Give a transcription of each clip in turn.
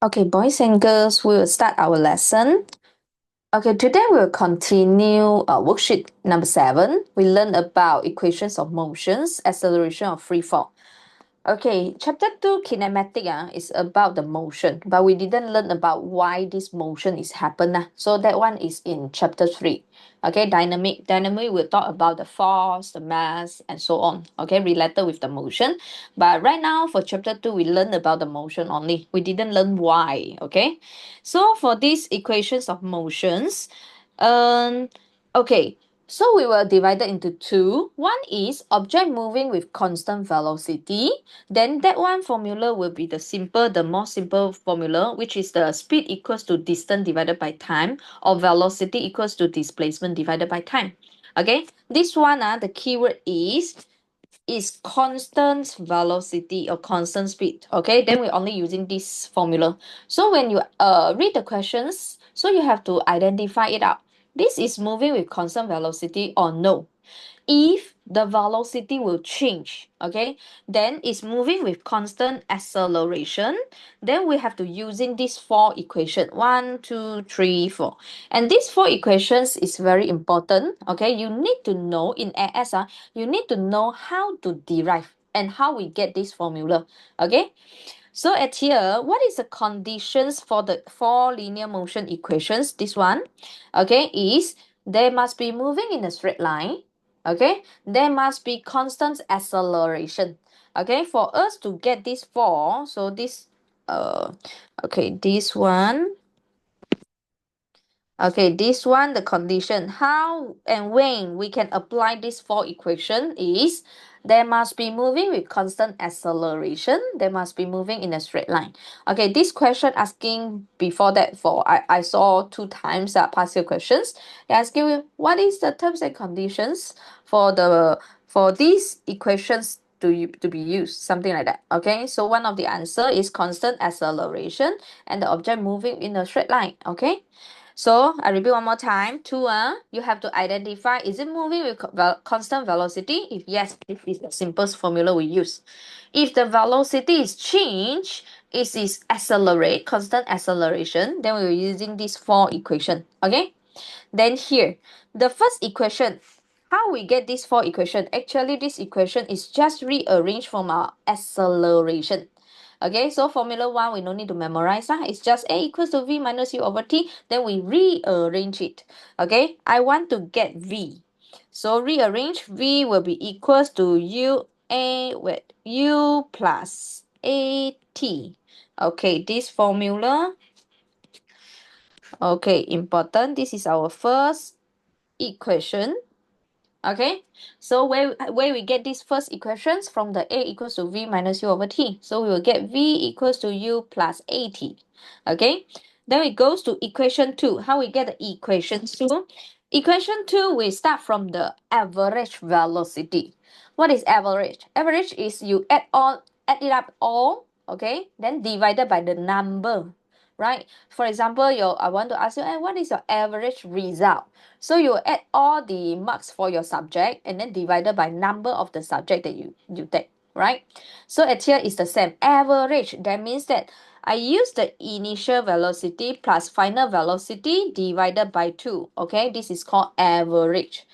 Okay, boys and girls, we will start our lesson. Okay, today we will continue worksheet number 7. We learn about equations of motions, acceleration of free fall. Okay, chapter 2 kinematic is about the motion, but we didn't learn about why this motion is happen. So that one is in chapter 3. Okay, dynamic will talk about the force, the mass, and so on. Okay, related with the motion. But right now for chapter 2, we learn about the motion only. We didn't learn why. Okay, so for these equations of motions, um, okay, so we will divide it into two. One is object moving with constant velocity. Then that one formula will be the more simple formula, which is the speed equals to distance divided by time, or velocity equals to displacement divided by time. Okay, this one, the keyword is constant velocity or constant speed. Okay, then we're only using this formula. So when you read the questions, so you have to identify it out. This is moving with constant velocity or no. If the velocity will change, okay, then it's moving with constant acceleration, then we have to using these four equation, 1, 2, 3, 4, and these four equations is very important. Okay, you need to know in AS, you need to know how to derive and how we get this formula. Okay, so at here, what is the conditions for the four linear motion equations? This one, okay, is they must be moving in a straight line. Okay, there must be constant acceleration. Okay, for us to get this four, so this, okay, this one. Okay, this one, the condition, how and when we can apply this four equation is they must be moving with constant acceleration. They must be moving in a straight line. Okay, this question asking before that for I saw two times past year questions. They asking you what is the terms and conditions for these equations to be used, something like that. Okay, so one of the answer is constant acceleration and the object moving in a straight line. Okay. So I repeat one more time. Two, you have to identify, is it moving with constant velocity? If yes, this is the simplest formula we use. If the velocity is changed, it is accelerate, constant acceleration, then we're using these four equation. Okay? Then here, the first equation, how we get this four equation? Actually, this equation is just rearranged from our acceleration. Okay, so formula 1, we no need to memorize. It's just A equals to V minus U over T. Then we rearrange it. Okay, I want to get V. So rearrange, V will be equals to U plus AT. Okay, this formula. Okay, important. This is our first equation. Okay, so where we get these first equations from the A equals to V minus U over T. So we will get V equals to U plus AT. Okay, then it goes to equation 2. How we get the equation 2? Equation 2, we start from the average velocity. What is average? Average is you add it up all, okay, then divided by the number, right? For example, I want to ask you, what is your average result? So you add all the marks for your subject and then divided by number of the subject that you take, right? So at here is the same. Average, that means that I use the initial velocity plus final velocity divided by 2. Okay, this is called average.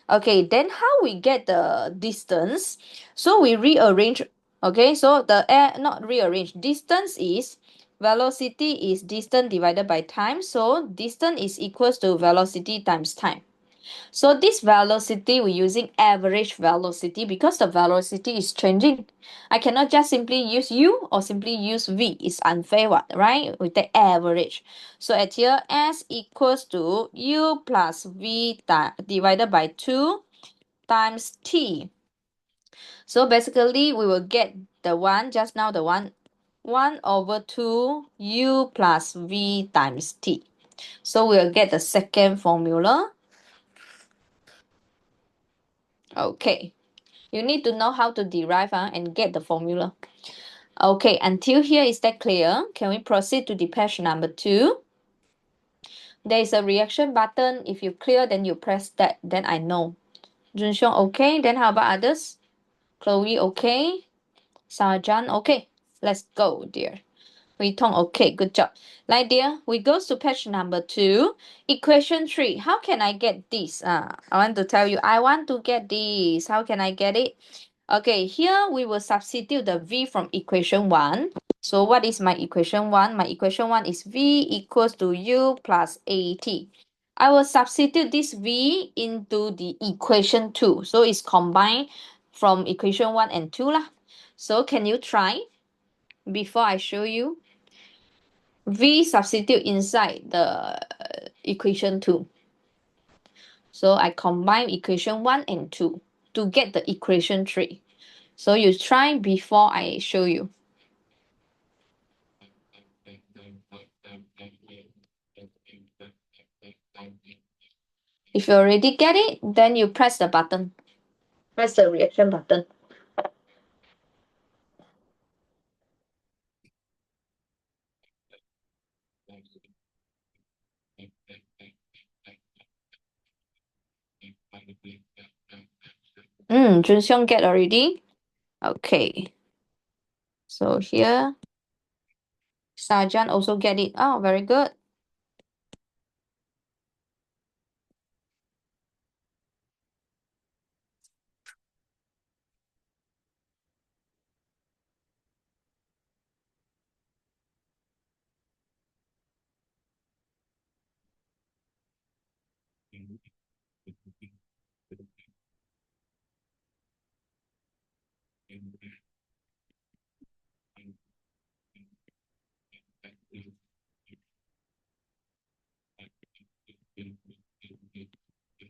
Okay, then how we get the distance? So we rearrange. Okay, so not rearrange. Distance is velocity is distance divided by time. So distance is equals to velocity times time. So this velocity, we're using average velocity because the velocity is changing. I cannot just simply use U or simply use V. It's unfair, right? We take average. So at here, S equals to U plus V divided by 2 times T. So basically, we will get the one, just now the one, 1 over 2 U plus V times T. So we'll get the second formula. Okay. You need to know how to derive and get the formula. Okay, until here, is that clear? Can we proceed to the page number 2? There is a reaction button. If you clear, then you press that. Then I know. Junxiong, okay. Then how about others? Chloe, okay. Sarjan, okay. Let's go, dear. Hui-Tong, okay, good job. Like dear, we go to page number 2. Equation 3. How can I get this? I want to tell you, I want to get this. How can I get it? Okay, here we will substitute the V from equation 1. So what is my equation 1? My equation 1 is V equals to U plus AT. I will substitute this V into the equation 2. So it's combined from equation 1 and 2 lah. So can you try before I show you? V substitute inside the equation 2. So I combine equation 1 and 2 to get the equation 3. So you try before I show you. If you already get it, then you press the button. Press the reaction button. Junxiong get already? Okay. So here, Sarjan also get it. Oh, very good.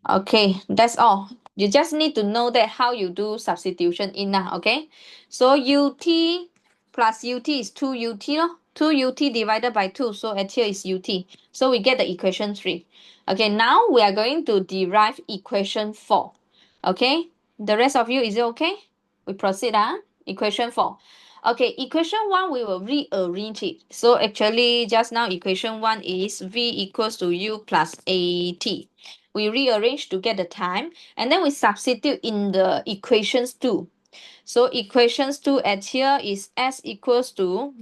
Okay, that's all. You just need to know that how you do substitution in now, okay? So UT plus UT is 2UT, no? 2UT divided by 2, so at here is UT. So we get the equation 3. Okay, now we are going to derive equation 4. Okay, the rest of you, is it okay? We proceed, equation 4. Okay, equation 1, we will rearrange it. So actually, just now, equation 1 is V equals to U plus AT. We rearrange to get the time, and then we substitute in the equations 2. So equations 2 at here is S equals to,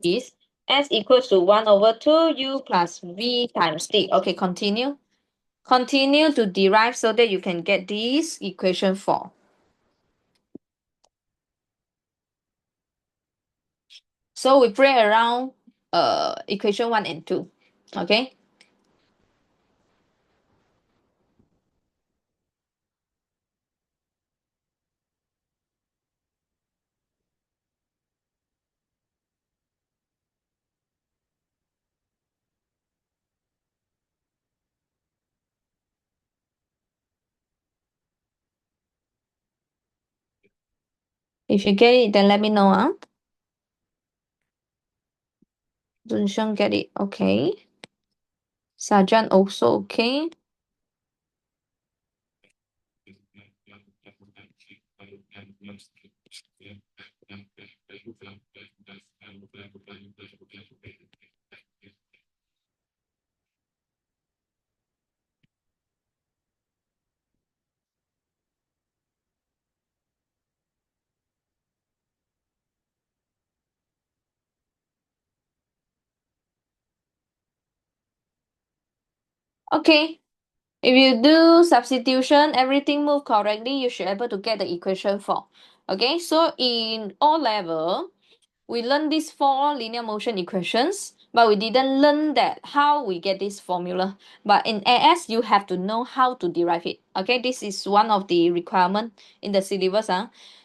is S equals to 1 over 2 U plus V times T. Okay, continue. Continue to derive so that you can get this equation 4. So we play around equation 1 and 2. Okay. If you get it, then let me know. Dunsheng get it. Okay. Sajan also okay. Okay. If you do substitution, everything move correctly, you should be able to get the equation 4. Okay, so in O level, we learned these 4 linear motion equations, but we didn't learn that how we get this formula. But in AS, you have to know how to derive it. Okay, this is one of the requirement in the syllabus.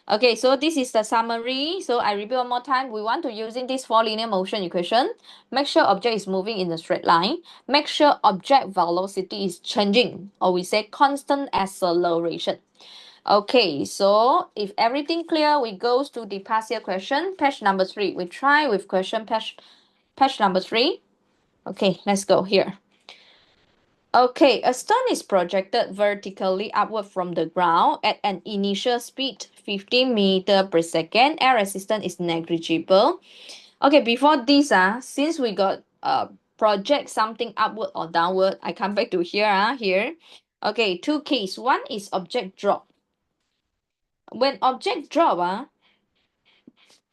Okay, so this is the summary. So I repeat one more time. We want to using this 4 linear motion equation. Make sure object is moving in a straight line. Make sure object velocity is changing, or we say constant acceleration. Okay, so if everything clear, we go to the past year question, page number 3. We try with question page number 3. Okay, let's go here. Okay, a stone is projected vertically upward from the ground at an initial speed 15 meter per second. Air resistance is negligible. Okay, before this, since we got project something upward or downward, I come back to here. Here. Okay, 2 cases. One is object drop. When object drop,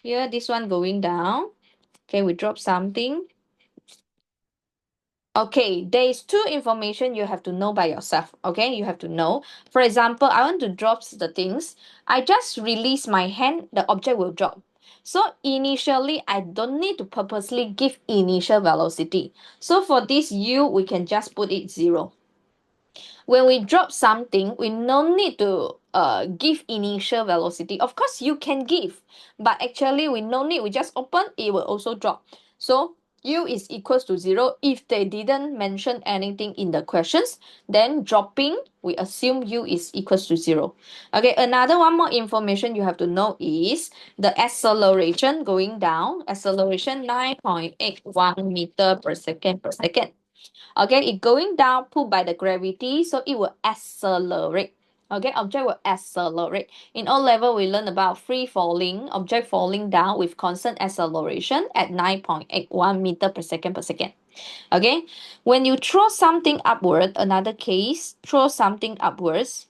here this one going down. Okay, we drop something. Okay, there is two information you have to know by yourself. Okay, you have to know. For example, I want to drop the things. I just release my hand, the object will drop. So initially, I don't need to purposely give initial velocity. So for this u, we can just put it 0. When we drop something, we no need to give initial velocity. Of course, you can give, but actually we no need. We just open, it will also drop. So u is equals to 0. If they didn't mention anything in the questions, then dropping, we assume u is equals to 0. Okay, another one more information you have to know is the acceleration going down. Acceleration 9.81 meter per second per second. Okay, it going down pulled by the gravity, so it will accelerate. Okay, object will accelerate. In O level, we learn about free falling, object falling down with constant acceleration at 9.81 meter per second per second. Okay, when you throw something upward, another case, throw something upwards.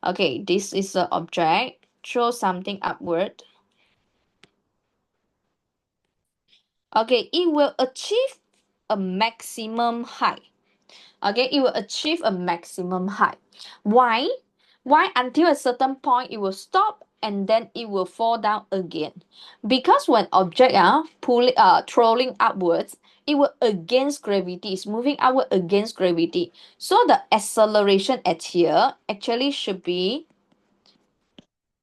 Okay, this is the object, throw something upward. Okay, it will achieve a maximum height. Okay, it will achieve a maximum height. Why? Why until a certain point it will stop and then it will fall down again? Because when object throwing upwards, it will against gravity. It's moving outward against gravity. So the acceleration at here actually should be,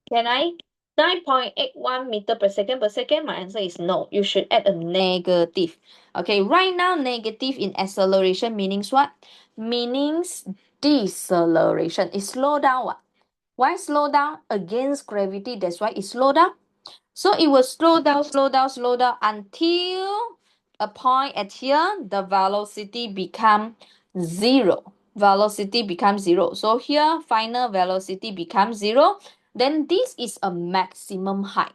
can I 9.81 meter per second per second? My answer is no. You should add a negative. Okay, right now negative in acceleration meanings what? Meanings deceleration. It slow down what? Why slow down? Against gravity, that's why it slow down. So it will slow down, slow down, slow down until a point at here, the velocity become 0. Velocity becomes 0. So here, final velocity becomes 0. Then this is a maximum height.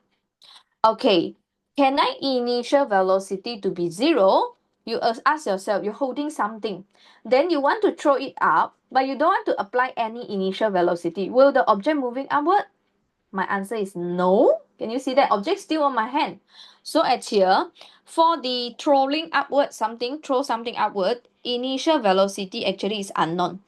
Okay, can I initial velocity to be 0? You ask yourself, you're holding something. Then you want to throw it up, but you don't want to apply any initial velocity. Will the object moving upward? My answer is no. Can you see that object still on my hand? So at here, for the throwing upward something, throw something upward, initial velocity actually is unknown.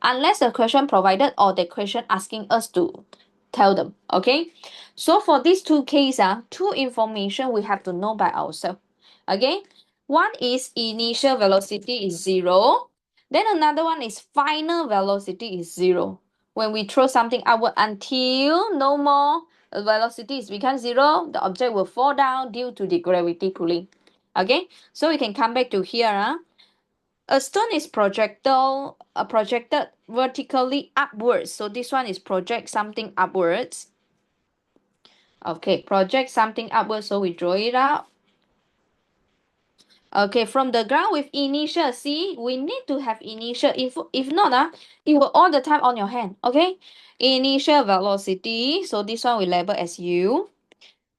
Unless the question provided or the question asking us to tell them. Okay. So for these two cases, two information we have to know by ourselves. Okay. One is initial velocity is 0. Then another one is final velocity is 0. When we throw something upward until no more velocity is become 0, the object will fall down due to the gravity pulling. Okay, so we can come back to here. A stone is projected vertically upwards. So this one is project something upwards. Okay, project something upwards. So we draw it out. Okay, from the ground with initial, see, we need to have initial. If not, it will all the time on your hand. Okay, initial velocity. So this one we label as U.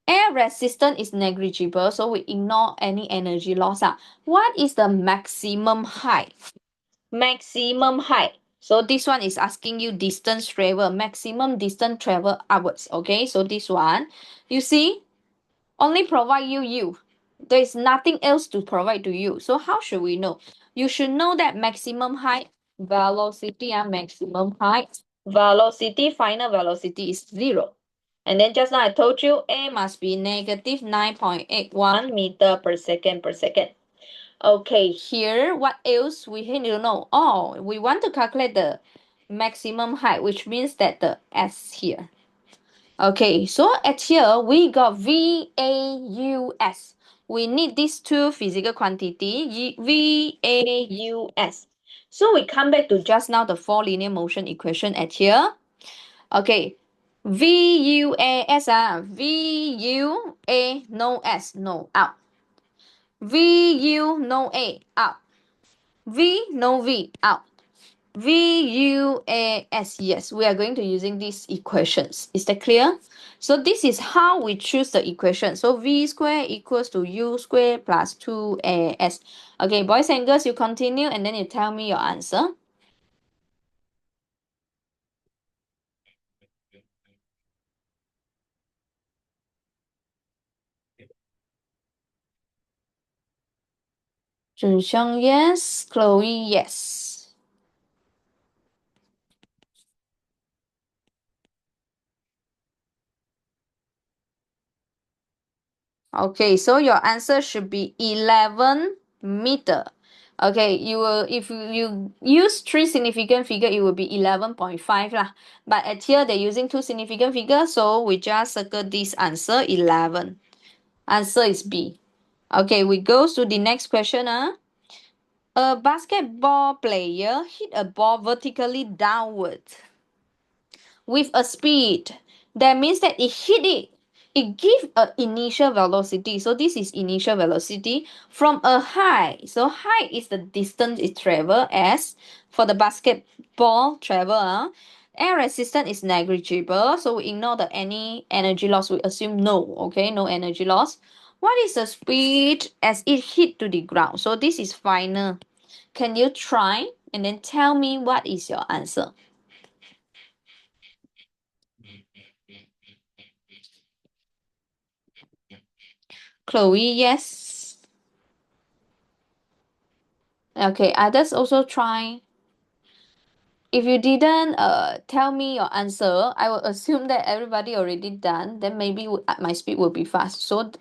Air resistance is negligible, so we ignore any energy loss. What is the maximum height? Maximum height. So this one is asking you distance travel, maximum distance travel upwards. Okay, so this one, you see, only provide you. There is nothing else to provide to you. So how should we know? You should know that maximum height, velocity and maximum height, velocity, final velocity is 0. And then just now I told you A must be negative 9.81 meter per second per second. Okay, here, what else we need to know? Oh, we want to calculate the maximum height, which means that the S here. Okay, so at here, we got VAUS. We need these two physical quantity, VAUS. So we come back to just now the four linear motion equation at here. Okay, VUAS, VUA, no S, no, out. VU, no A, out. V, no V, out. VUAS, yes, we are going to using these equations. Is that clear? So this is how we choose the equation. So V square equals to U square plus 2AS. Okay, boys and girls, you continue and then you tell me your answer. Junxiang, yes. Chloe, yes. Okay, so your answer should be 11 meter. Okay, you will if you use three significant figure, it will be 11.5 lah. But at here they're using two significant figures, so we just circle this answer 11. Answer is B. Okay, we go to the next question. A basketball player hit a ball vertically downward with a speed. That means that it hit it. It gives a initial velocity. So this is initial velocity from a height. So height is the distance it travel as for the basketball travel. Air resistance is negligible. So we ignore the any energy loss. We assume no. Okay, no energy loss. What is the speed as it hit to the ground? So this is final. Can you try and then tell me what is your answer? Chloe, yes. Okay, others also try. If you didn't tell me your answer, I will assume that everybody already done. Then maybe my speed will be fast. So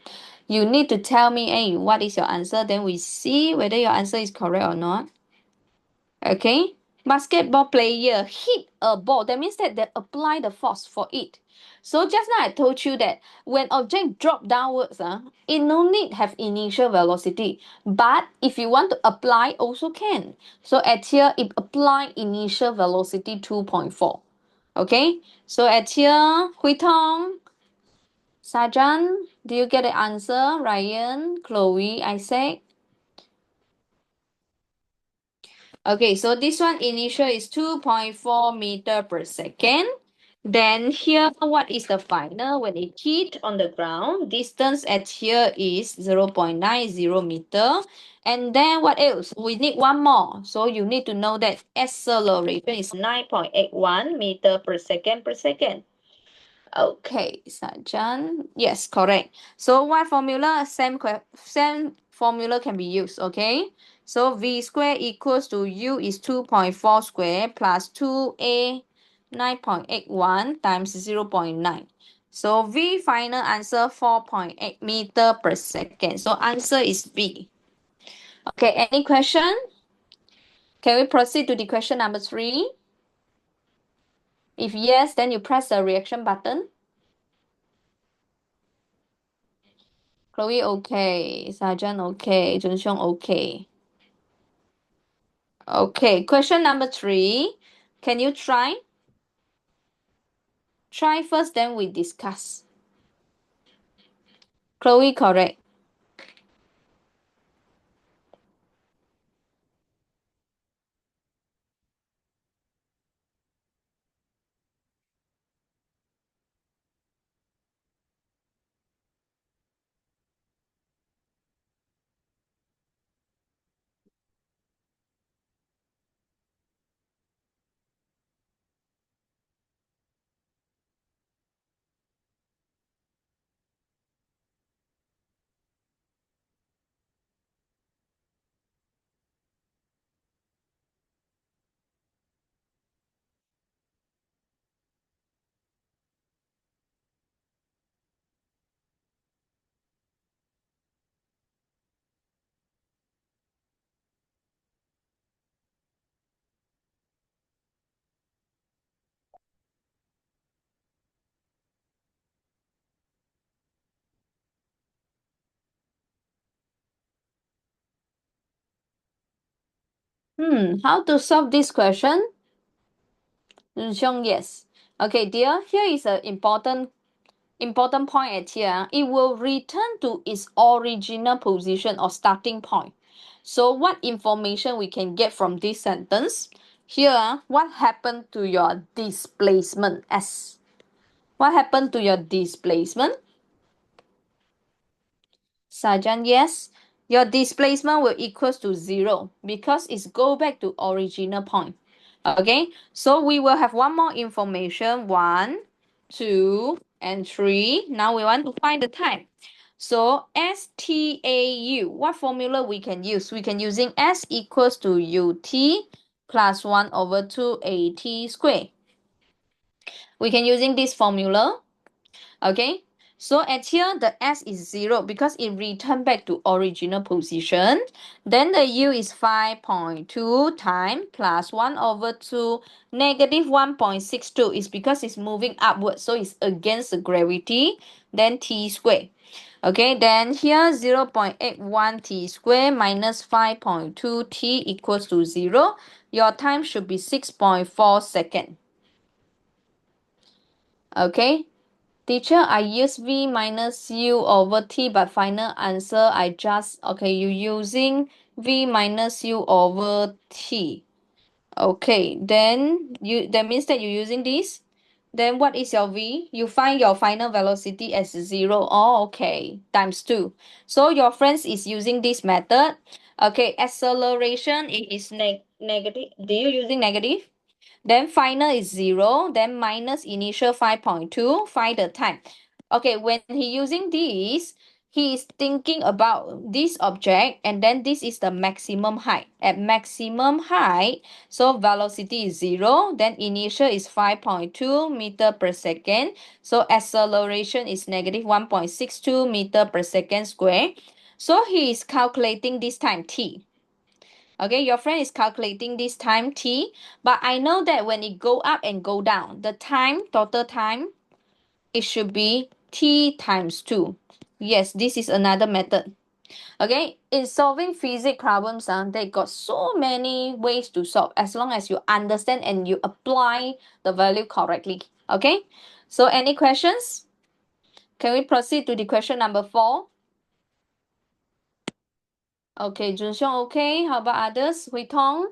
you need to tell me, hey, what is your answer? Then we see whether your answer is correct or not. Okay, basketball player hit a ball. That means that they apply the force for it. So just now I told you that when object drop downwards, it no need have initial velocity. But if you want to apply, also can. So at here, it apply initial velocity 2.4. Okay, so at here, Hui Tong, Sajan, do you get the answer? Ryan, Chloe, Isaac. Okay, so this one initial is 2.4 meter per second. Then here, what is the final? When it hit on the ground, distance at here is 0.90 meter. And then what else? We need one more. So you need to know that acceleration is 9.81 meter per second per second. Okay, Sajan. Yes, correct. So what formula? Same formula can be used, okay? So V square equals to U is 2.4 square plus 2A 9.81 times 0.9. So V final answer 4.8 meter per second. So answer is B. Okay, any question? Can we proceed to the question number 3? If yes, then you press the reaction button. Chloe okay, Sajan okay, Junxiong okay. Okay, question number 3. Can you try? Try first, then we discuss. Chloe correct. How to solve this question? Junxiong, yes. Okay, dear, here is an important point at here. It will return to its original position or starting point. So what information we can get from this sentence? Here, what happened to your displacement S? What happened to your displacement? Sajan, yes. Your displacement will equals to 0 because it's go back to original point. Okay, so we will have one more information, 1, 2, and 3. Now we want to find the time. So STAU, what formula we can use? We can using S equals to UT plus 1 over 2 AT squared. We can using this formula. Okay, so at here the S is 0 because it returned back to original position. Then the U is 5.2 times plus 1 over 2 negative 1.62 is because it's moving upward, so it's against the gravity, then T squared. Okay, then here 0.81 T squared minus 5.2 T equals to 0. Your time should be 6.4 seconds. Okay, teacher, I use V minus U over T, but final answer I just, okay, you using V minus U over T. Okay, then that means that you're using this. Then what is your V? You find your final velocity as 0. Oh, okay, times 2. So your friends is using this method. Okay, acceleration it is negative. Do you using negative? Then final is 0. Then minus initial 5.2. Find the time. Okay, when he using this, he is thinking about this object, and then this is the maximum height. At maximum height, so velocity is 0. Then initial is 5.2 meter per second. So acceleration is negative 1.62 meter per second square. So he is calculating this time t. Okay, your friend is calculating this time t, but I know that when it go up and go down, the time, total time, it should be t times 2. Yes, this is another method. Okay, in solving physics problems, they got so many ways to solve as long as you understand and you apply the value correctly. Okay, so any questions? Can we proceed to the question number 4? Okay, Junxiong, okay. How about others? Hui Tong?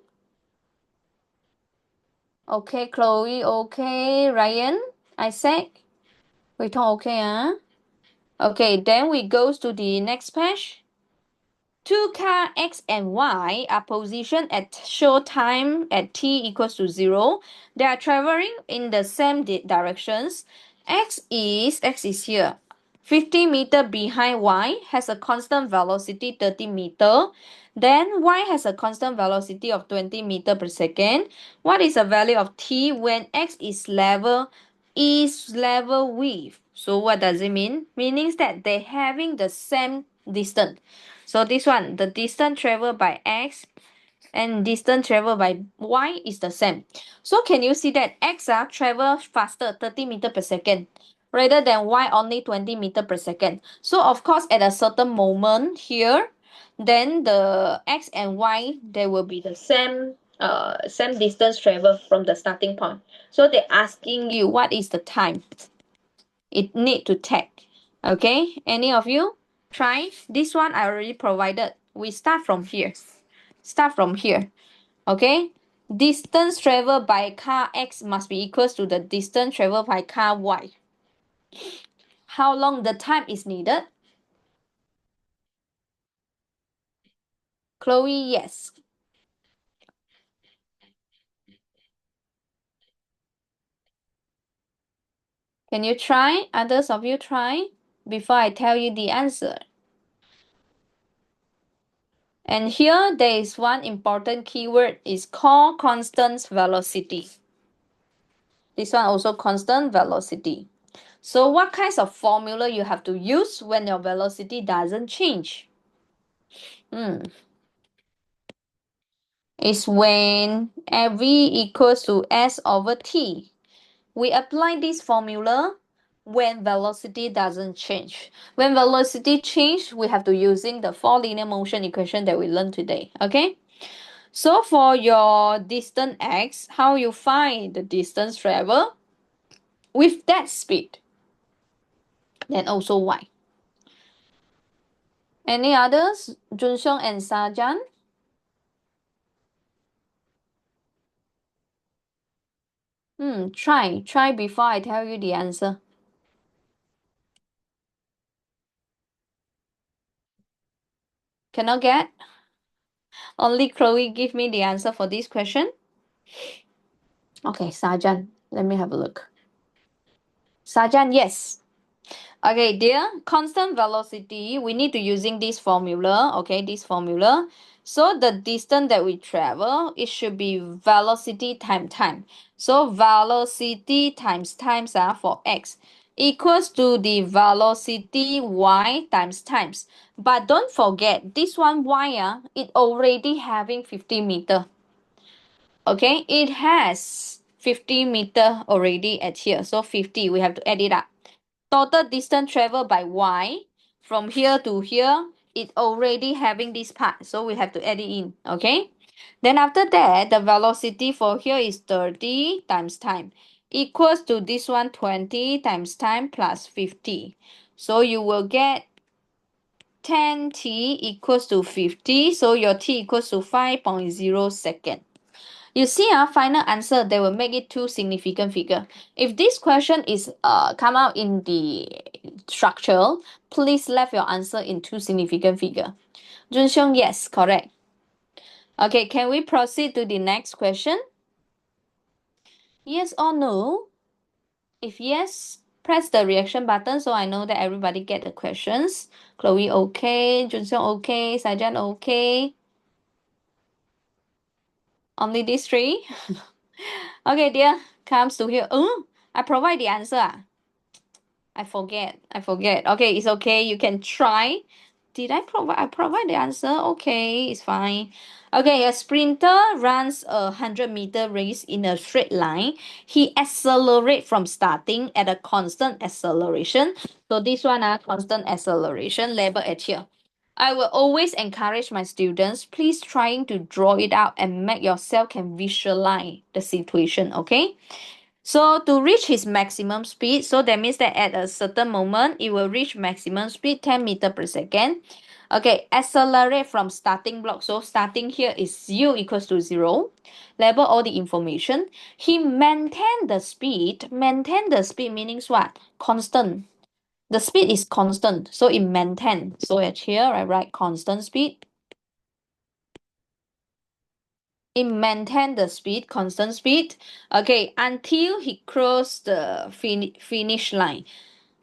Okay, Chloe, okay. Ryan, Isaac, Hui Tong, okay, Okay, then we go to the next page. Two car X and Y are positioned at show time at t equals to 0. They are traveling in the same directions. X is here. 50 meter behind Y has a constant velocity 30 meter. Then Y has a constant velocity of 20 meter per second. What is the value of t when X is level with? So what does it mean? Meaning that they're having the same distance. So this one, the distance traveled by X and distance traveled by Y is the same. So can you see that X travel faster 30 meter per second rather than Y only 20 meter per second. So of course at a certain moment here, then the X and Y, they will be the same distance travel from the starting point. So they're asking you what is the time it need to take. Okay, any of you try? This one I already provided. We start from here. Start from here. Okay, distance traveled by car X must be equals to the distance traveled by car Y. How long the time is needed? Chloe, yes. Can you try? Others of you try before I tell you the answer. And here there is one important keyword is called constant velocity. This one also constant velocity. So what kinds of formula you have to use when your velocity doesn't change? It's when v equals to s over t. We apply this formula when velocity doesn't change. When velocity change, we have to using the 4 linear motion equation that we learned today. Okay? So for your distance x, how you find the distance travel with that speed? Then also y. Any others? Junxiong and Sajan? Try before I tell you the answer. Cannot get? Only Chloe give me the answer for this question. Okay, Sajan, let me have a look. Sajan, yes. Okay, dear, constant velocity, we need to using this formula, okay, this formula. So the distance that we travel, it should be velocity times time. So velocity times times for x equals to the velocity y times times. But don't forget, this one y, it already having 50 meter. Okay, it has 50 meter already at here. So 50, we have to add it up. Total distance traveled by y from here to here, it already having this part. So we have to add it in. Okay. Then after that, the velocity for here is 30 times time equals to this one 20 times time plus 50. So you will get 10t equals to 50. So your t equals to 5.0 second. You see, final answer, they will make it two significant figure. If this question is come out in the structure, please left your answer in two significant figure. Junxiong, yes, correct. Okay, can we proceed to the next question? Yes or no? If yes, press the reaction button so I know that everybody get the questions. Chloe okay, Junxiong okay, Sajan okay. Only these three? Okay, dear, comes to here. I provide the answer. I forget. Okay, it's okay. You can try. Did I provide? I provide the answer. Okay, it's fine. Okay, a sprinter runs a 100-meter race in a straight line. He accelerates from starting at a constant acceleration. So this one, constant acceleration label at here. I will always encourage my students, please trying to draw it out and make yourself can visualize the situation, okay? So to reach his maximum speed, so that means that at a certain moment, it will reach maximum speed 10 meter per second. Okay, accelerate from starting block. So starting here is u equals to 0. Label all the information. He maintain the speed. Maintain the speed means what? Constant. The speed is constant. So it maintain. So at here, I write constant speed. It maintain the speed, constant speed. Okay, until he cross the finish line.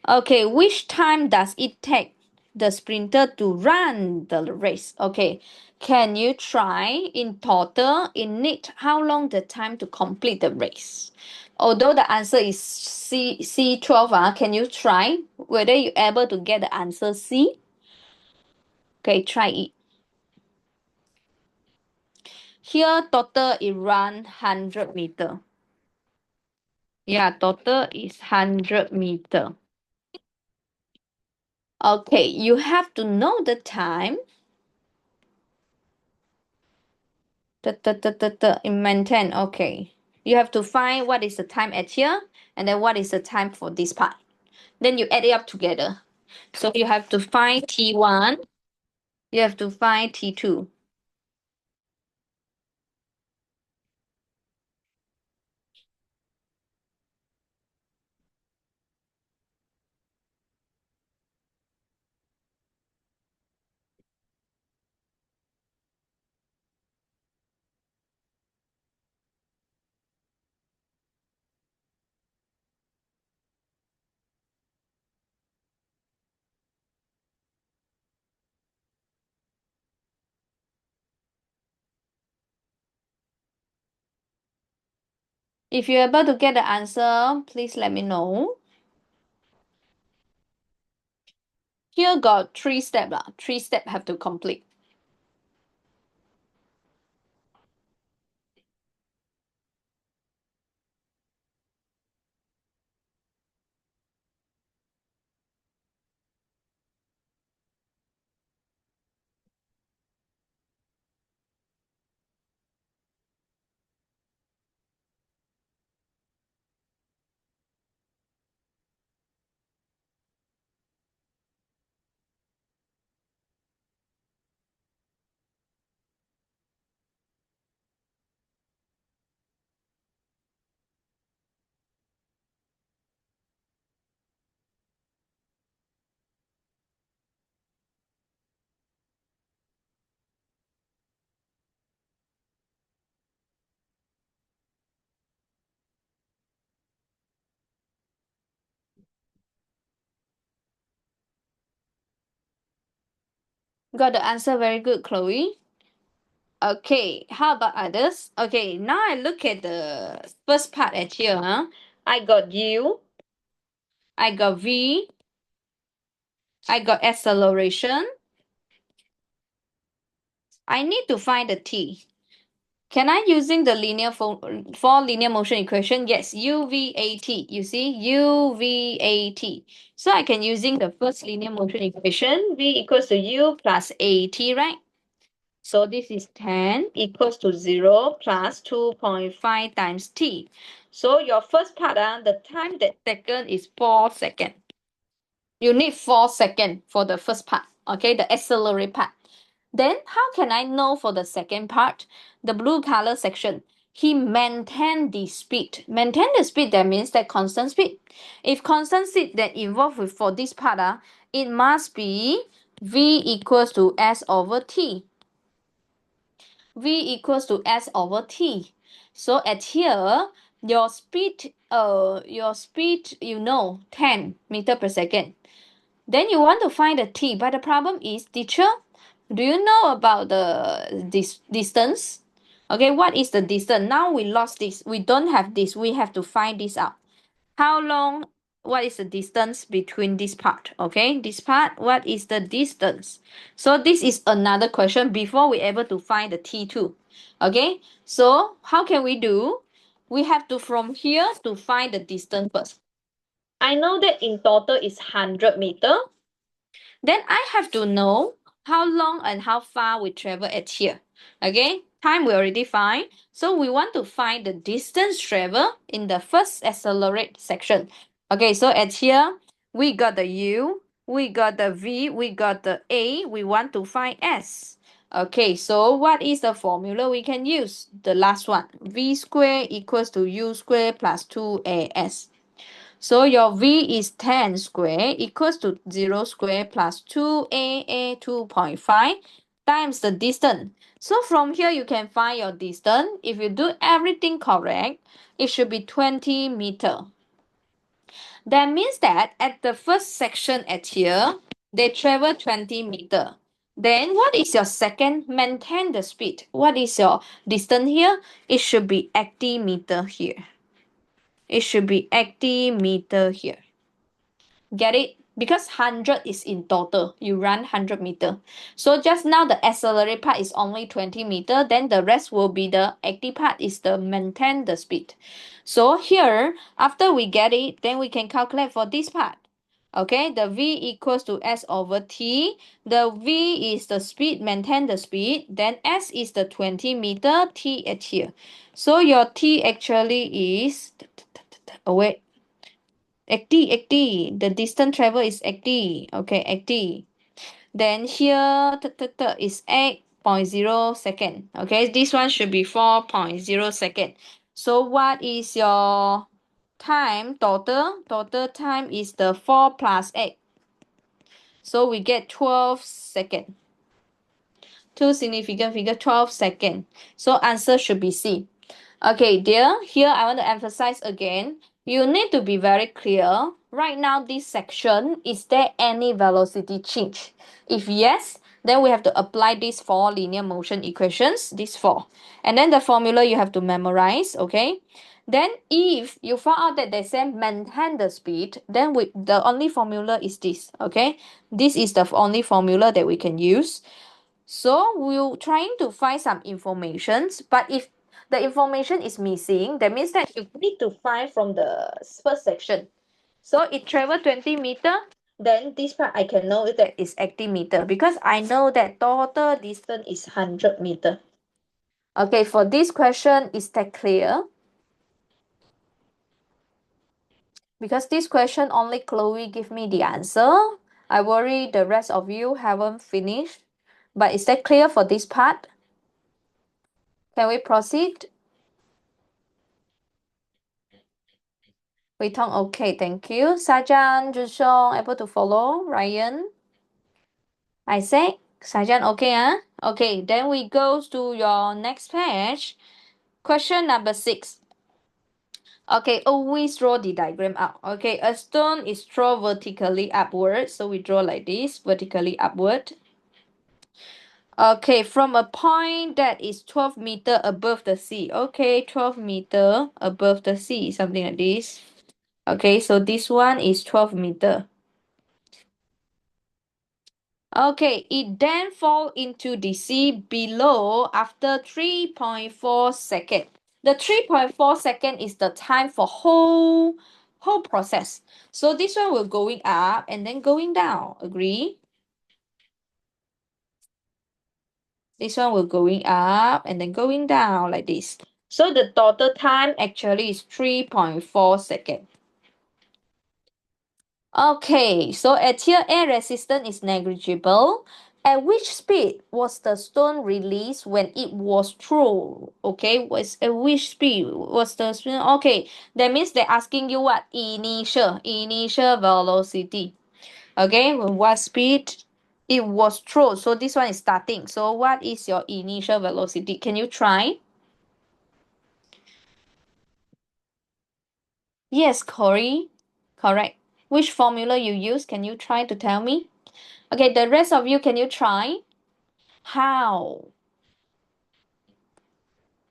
Okay, which time does it take the sprinter to run the race? Okay, can you try in total, in need, how long the time to complete the race? Although the answer is C12, can you try whether you able to get the answer C? Okay, try it. Here, total it run 100 meter. Yeah, total is 100 meter. Okay, you have to know the time. In maintain, okay. You have to find what is the time at here, and then what is the time for this part. Then you add it up together. So you have to find T1, you have to find T2. If you're able to get the answer, please let me know. Here got 3 steps. 3 steps have to complete. Got the answer. Very good, Chloe. Okay, how about others? Okay, now I look at the first part at here. I got U, I got V, I got acceleration. I need to find the T. Can I using the for linear motion equation? Yes, UVAT. You see, UVAT. So I can using the first linear motion equation, V equals to U plus AT, right? So this is 10 equals to 0 plus 2.5 times T. So your first part, the time that taken is 4 seconds. You need 4 seconds for the first part, okay, the accelerate part. Then how can I know for the second part, the blue color section? He maintained the speed. Maintain the speed, that means that constant speed. If constant speed that involved with for this part, it must be V equals to S over T. V equals to S over T. So at here, your speed, you know, 10 meter per second. Then you want to find the T, but the problem is, teacher, do you know about the distance? Okay, what is the distance? Now we lost this. We don't have this. We have to find this out. How long? What is the distance between this part? Okay, this part, what is the distance? So this is another question before we able to find the T2. Okay, so how can we do? We have to from here to find the distance first. I know that in total is 100 meter. Then I have to know how long and how far we travel at here. Okay, time we already find. So we want to find the distance travel in the first accelerate section. Okay, so at here, we got the U, we got the V, we got the A, we want to find S. Okay, so what is the formula we can use? The last one, V square equals to U square plus 2AS. So your V is 10 square equals to 0 square plus 2a 2.5 times the distance. So from here you can find your distance. If you do everything correct, it should be 20 meter. That means that at the first section at here, they travel 20 meter. Then what is your second? Maintain the speed. What is your distance here? It should be 80 meter here. It should be 80 meter here. Get it? Because 100 is in total. You run 100 meter. So just now the accelerate part is only 20 meter. Then the rest will be the active part is the maintain the speed. So here, after we get it, then we can calculate for this part. Okay, the V equals to S over T. The V is the speed, maintain the speed. Then S is the 20 meter, T at here. So your T actually is, oh wait, 80. The distance travel is 80. Okay, 80. Then here is 8.0 second. Okay, this one should be 4.0 second. So what is your time total? Total time is the 4 plus 8. So we get 12 second. Two significant figure, 12 second. So answer should be C. Okay, dear, here I want to emphasize again, you need to be very clear. Right now, this section, is there any velocity change? If yes, then we have to apply these 4 linear motion equations, these 4. And then the formula you have to memorize, okay? Then if you found out that they say maintain the speed, then the only formula is this, okay? This is the only formula that we can use. So we're trying to find some informations, but if the information is missing, that means that you need to find from the first section. So it traveled 20 meter, then this part I can know that it's 80 meter because I know that total distance is 100 meter. Okay, for this question, is that clear? Because this question only Chloe give me the answer. I worry the rest of you haven't finished. But is that clear for this part? Can we proceed? Wei Tong, okay, thank you. Sajan, Jushong, able to follow? Ryan? Isaac? Sajan, okay, huh? Okay, then we go to your next page. Question number 6. Okay, always draw the diagram out. Okay, a stone is thrown vertically upward. So we draw like this, vertically upward. Okay, from a point that is 12 meter above the sea. Okay, 12 meter above the sea, something like this. Okay, so this one is 12 meter. Okay, it then fall into the sea below after 3.4 seconds. The 3.4 second is the time for whole process. So this one will going up and then going down. Agree? This one will going up and then going down like this. So the total time actually is 3.4 seconds. Okay, so at here air resistance is negligible. At which speed was the stone released when it was thrown? Okay, was at which speed was the stone? Okay, that means they're asking you what? Initial velocity. Okay, what speed it was thrown? So this one is starting. So what is your initial velocity? Can you try? Yes, Corey. Correct. Which formula you use? Can you try to tell me? Okay, the rest of you, can you try? How?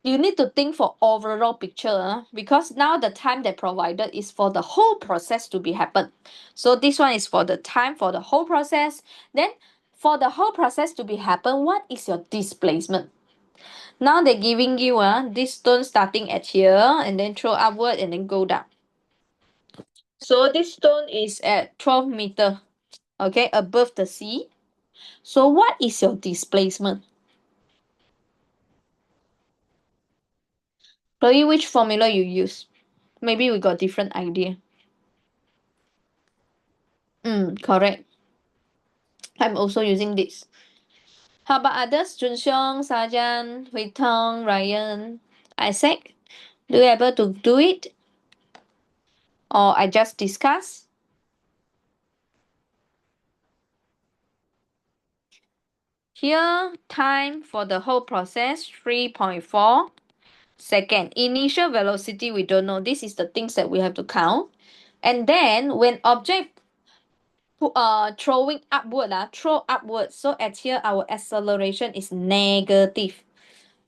You need to think for overall picture because now the time they provided is for the whole process to be happen. So this one is for the time for the whole process. Then for the whole process to be happen, what is your displacement? Now they're giving you this stone starting at here and then throw upward and then go down. So this stone is at 12 meter, okay, above the sea. So what is your displacement? Chloe, which formula you use? Maybe we got different idea. Correct. I'm also using this. How about others? Jun Xiong, Sajan, Hui Tong, Ryan, Isaac. Do you able to do it? Or I just discuss? Here, time for the whole process, 3.4 second. Initial velocity, we don't know. This is the things that we have to count. And then when object throwing upward, throw upwards. So at here, our acceleration is negative.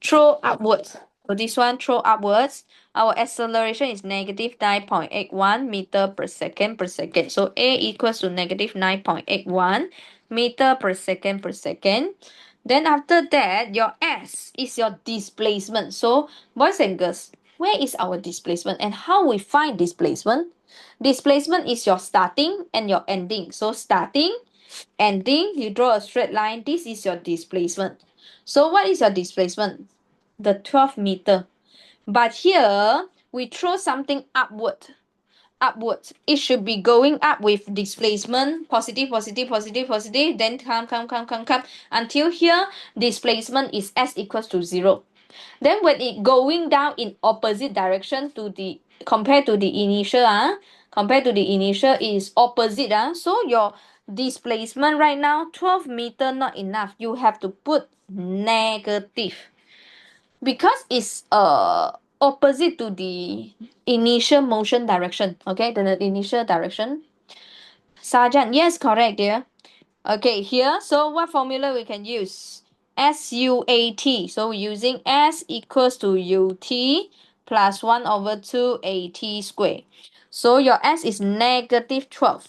Throw upwards. So this one, throw upwards. Our acceleration is negative 9.81 meter per second per second. So A equals to negative 9.81 meter per second per second. Then after that, your S is your displacement. So boys and girls, where is our displacement and how we find displacement? Displacement is your starting and your ending. So starting, ending, you draw a straight line. This is your displacement. So what is your displacement? The 12 meter. But here, we throw something upwards. It should be going up with displacement, positive, positive, positive, positive, then come, until here, displacement is S equals to 0. Then when it going down in opposite direction to the, compared to the initial, compared to the initial is opposite, so your displacement right now, 12 meter not enough. You have to put negative because it's opposite to the initial motion direction. Okay, the initial direction. Sergeant, yes, correct, dear. Okay, here, so what formula we can use? SUAT. So we're using S equals to UT plus 1 over 2 AT squared. So your S is negative 12.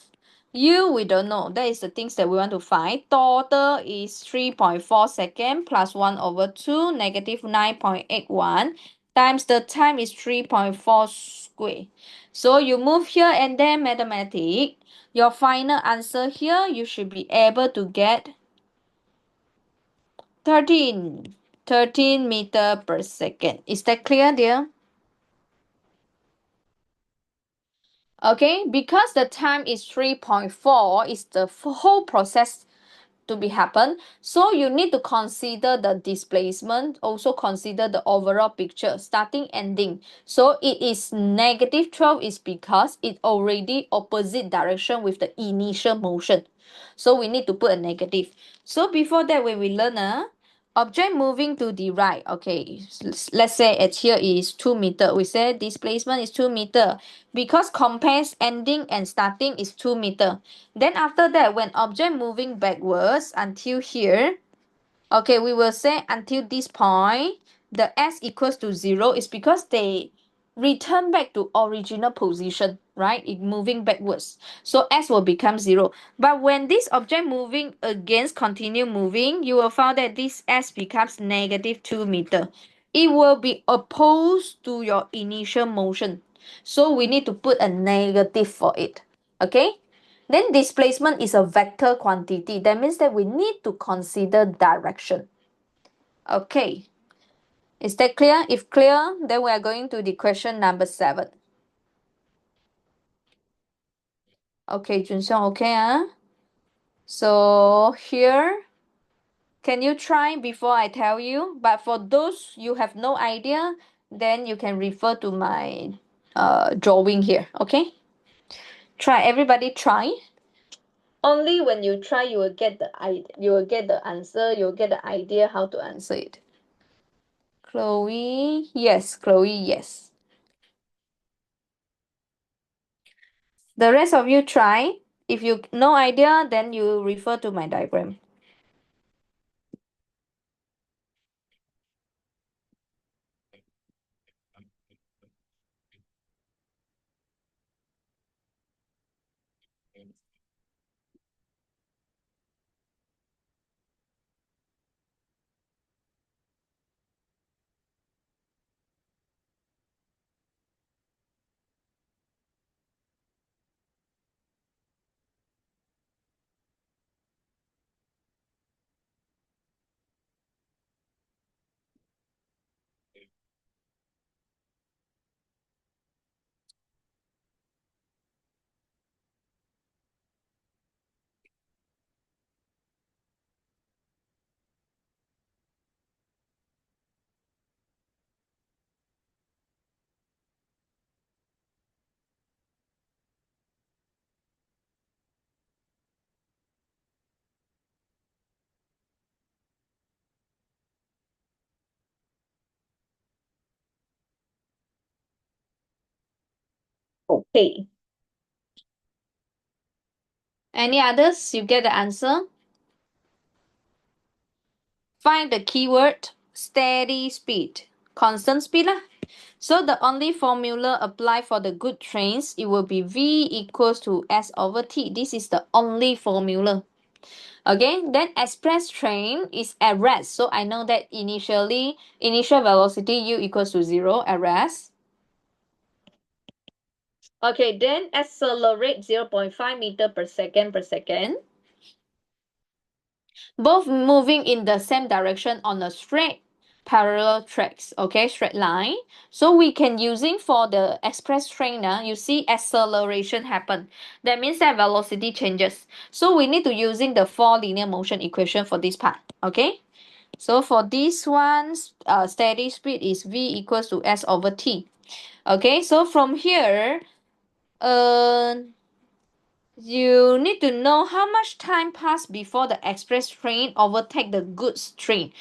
U, we don't know. That is the things that we want to find. Total is 3.4 second plus 1 over 2 negative 9.81 times the time is 3.4 square. So you move here and then mathematics. Your final answer here, you should be able to get 13 meter per second. Is that clear, dear? Okay, because the time is 3.4, is the whole process to be happen. So you need to consider the displacement, also consider the overall picture, starting, ending. So it is negative 12 is because it already opposite direction with the initial motion. So we need to put a negative. So before that, when we learn object moving to the right, okay, let's say at here is 2 meter. We say displacement is 2 meter because compares ending and starting is 2 meter. Then after that, when object moving backwards until here, Okay, we will say until this point, the s equals to 0 is because they return back to original position, right? It moving backwards. So s will become 0. But when this object moving against continue moving, you will find that this s becomes negative 2 meter. It will be opposed to your initial motion. So we need to put a negative for it. Okay? Then displacement is a vector quantity. That means that we need to consider direction. Okay. Is that clear? If clear, then we are going to the question number 7. Okay, Junxiong, okay, huh? So here, can you try before I tell you? But for those you have no idea, then you can refer to my drawing here, okay? Try, everybody try. Only when you try, you will get the answer, you will get the idea how to answer it. Chloe, yes. Chloe, yes. The rest of you try. If you no idea, then you refer to my diagram. Okay. Any others? You get the answer? Find the keyword steady speed. Constant speed lah. So the only formula applied for the good trains, it will be V equals to S over T. This is the only formula. Okay, then express train is at rest. So I know that initial velocity U equals to 0 at rest. Okay, then accelerate 0.5 meter per second. Both moving in the same direction on a straight parallel tracks, okay, straight line. So we can using for the express train, you see acceleration happen. That means that velocity changes. So we need to using the 4 linear motion equation for this part, okay? So for this one, steady speed is V equals to S over T. Okay, so from here, you need to know how much time passed before the express train overtake the goods train.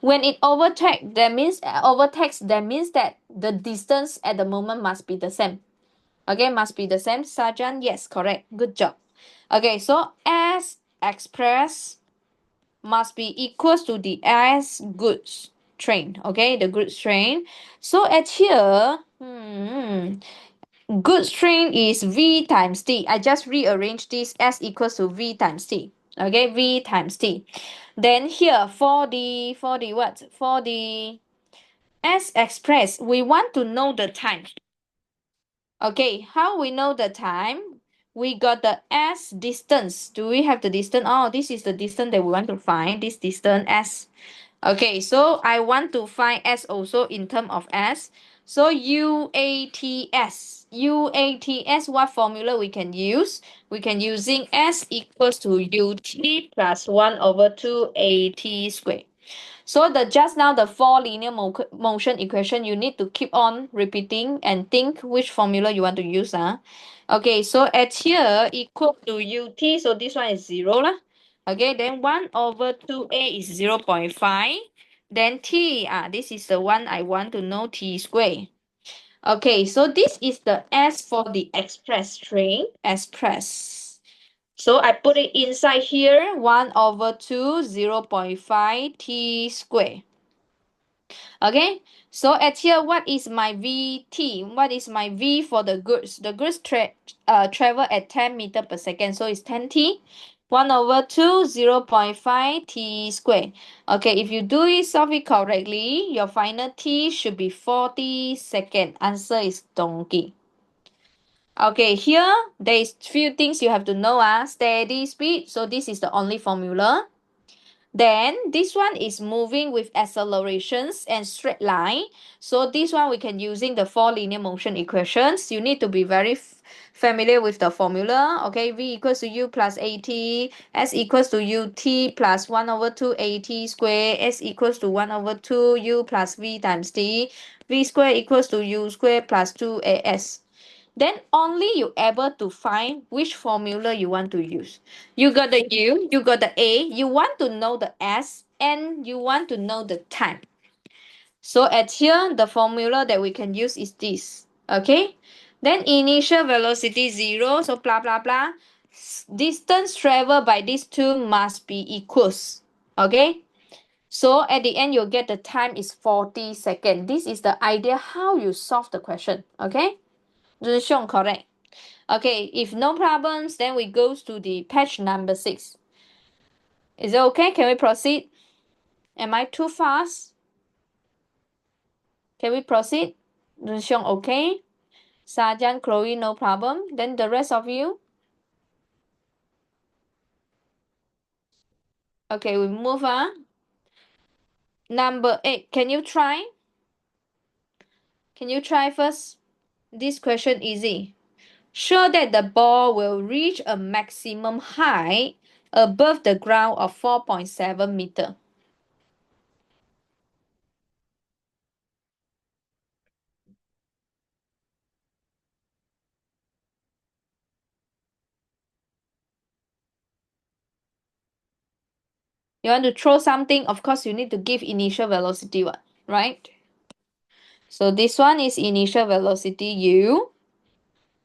When it overtakes, that means that the distance at the moment must be the same. Okay, must be the same. Sajan, yes, correct. Good job. Okay, so S express must be equals to the S goods train. Okay, the goods train. So at here, goods train is V times T. I just rearrange this S equals to V times T. Okay, V times T. Then here for the what? For the S express, we want to know the time. Okay, how we know the time? We got the S distance. Do we have the distance? Oh, this is the distance that we want to find. This distance S. Okay, so I want to find S also in terms of S. So UATS. UATS, what formula we can use? We can using S equals to UT plus 1 over 2 AT squared. So the just now the 4 linear motion equation, you need to keep on repeating and think which formula you want to use. Okay, so at here equal to UT, so this one is 0 lah. Okay, then 1 over 2A is 0 0.5. Then T, this is the one I want to know, T squared. Okay, so this is the S for the express train. Express. So I put it inside here, 1 over 2, 0.5 t squared. Okay, so at here, what is my VT? What is my V for the goods? The goods travel at 10 meter per second, so it's 10t. 1 over 2, 0.5 t squared. Okay, if you do it, solve it correctly, your final t should be 40 seconds. Answer is donkey. Okay, here there is few things you have to know. Steady speed, so this is the only formula. Then this one is moving with accelerations and straight line. So this one we can using the four linear motion equations. You need to be very familiar with the formula. Okay, V equals to U plus AT, S equals to UT plus 1 over 2 AT square, S equals to 1 over 2 U plus V times T, V square equals to U square plus 2AS. Then only you able to find which formula you want to use. You got the U, you got the A, you want to know the S, and you want to know the time. So at here, the formula that we can use is this. Okay? Then initial velocity 0, so blah blah blah. Distance traveled by these two must be equals. Okay? So at the end, you'll get the time is 40 seconds. This is the idea how you solve the question. Okay? 这是 shown correct. Okay, if no problems, then we go to the page number 6. Is it okay? Can we proceed? Am I too fast? Can we proceed? Sheng, okay? Sajan, Chloe, no problem. Then the rest of you? Okay, we move on. Number 8, can you try? Can you try first? This question easy. Show that the ball will reach a maximum height above the ground of 4.7 meter. You want to throw something, of course, you need to give initial velocity, right? So this one is initial velocity u.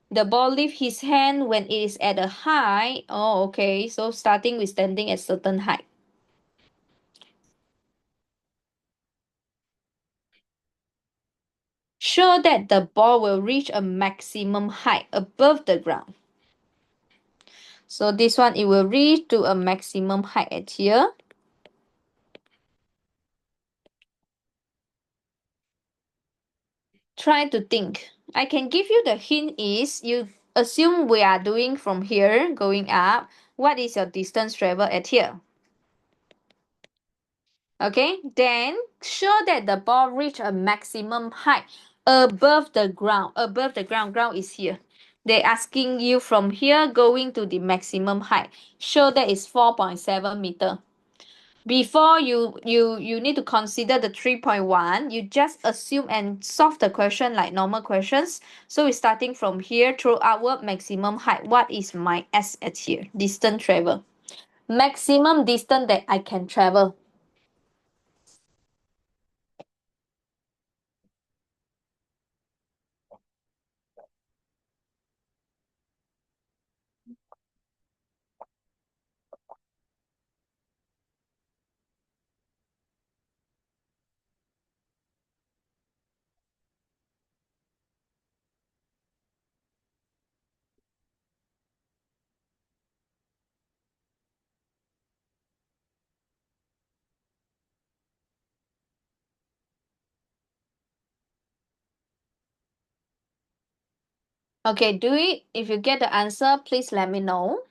The ball leaves his hand when it is at a height. Oh, okay. So starting with standing at certain height. Show that the ball will reach a maximum height above the ground. So this one, it will reach to a maximum height at here. Try to think. I can give you the hint is you assume we are doing from here going up. What is your distance travel at here? Okay, then show that the ball reach a maximum height above the ground. Above the ground, ground is here. They're asking you from here going to the maximum height. Show that is 4.7 meter. Before you need to consider the 3.1, you just assume and solve the question like normal questions. So we're starting from here, throw outward, maximum height. What is my S at here? Distance travel. Maximum distance that I can travel. Okay, do it. If you get the answer, please let me know.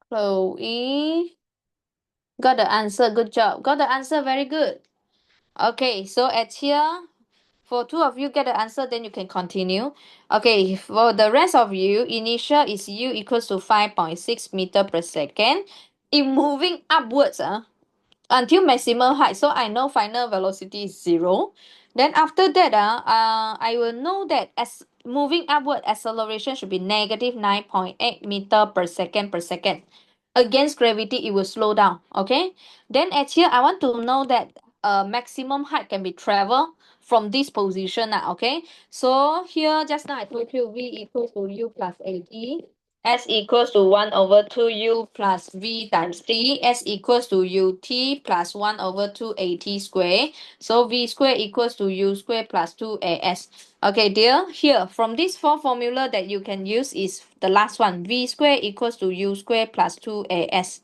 Chloe got the answer. Good job. Got the answer. Very good. Okay, so at here, for two of you get the answer, then you can continue. Okay, for the rest of you, initial is u equals to 5.6 meter per second. If moving upwards, until maximum height, so I know final velocity is 0. Then after that, I will know that as moving upward, acceleration should be negative 9.8 meter per second per second. Against gravity, it will slow down. Okay. Then at here, I want to know that maximum height can be traveled from this position. Okay. So here, just now I told you v equals to u plus at. S equals to 1 over 2 u plus v times t. S equals to ut plus 1 over 2 at square. So v square equals to u square plus 2as. Okay, dear, here from this four formula that you can use is the last one. V square equals to u square plus 2as.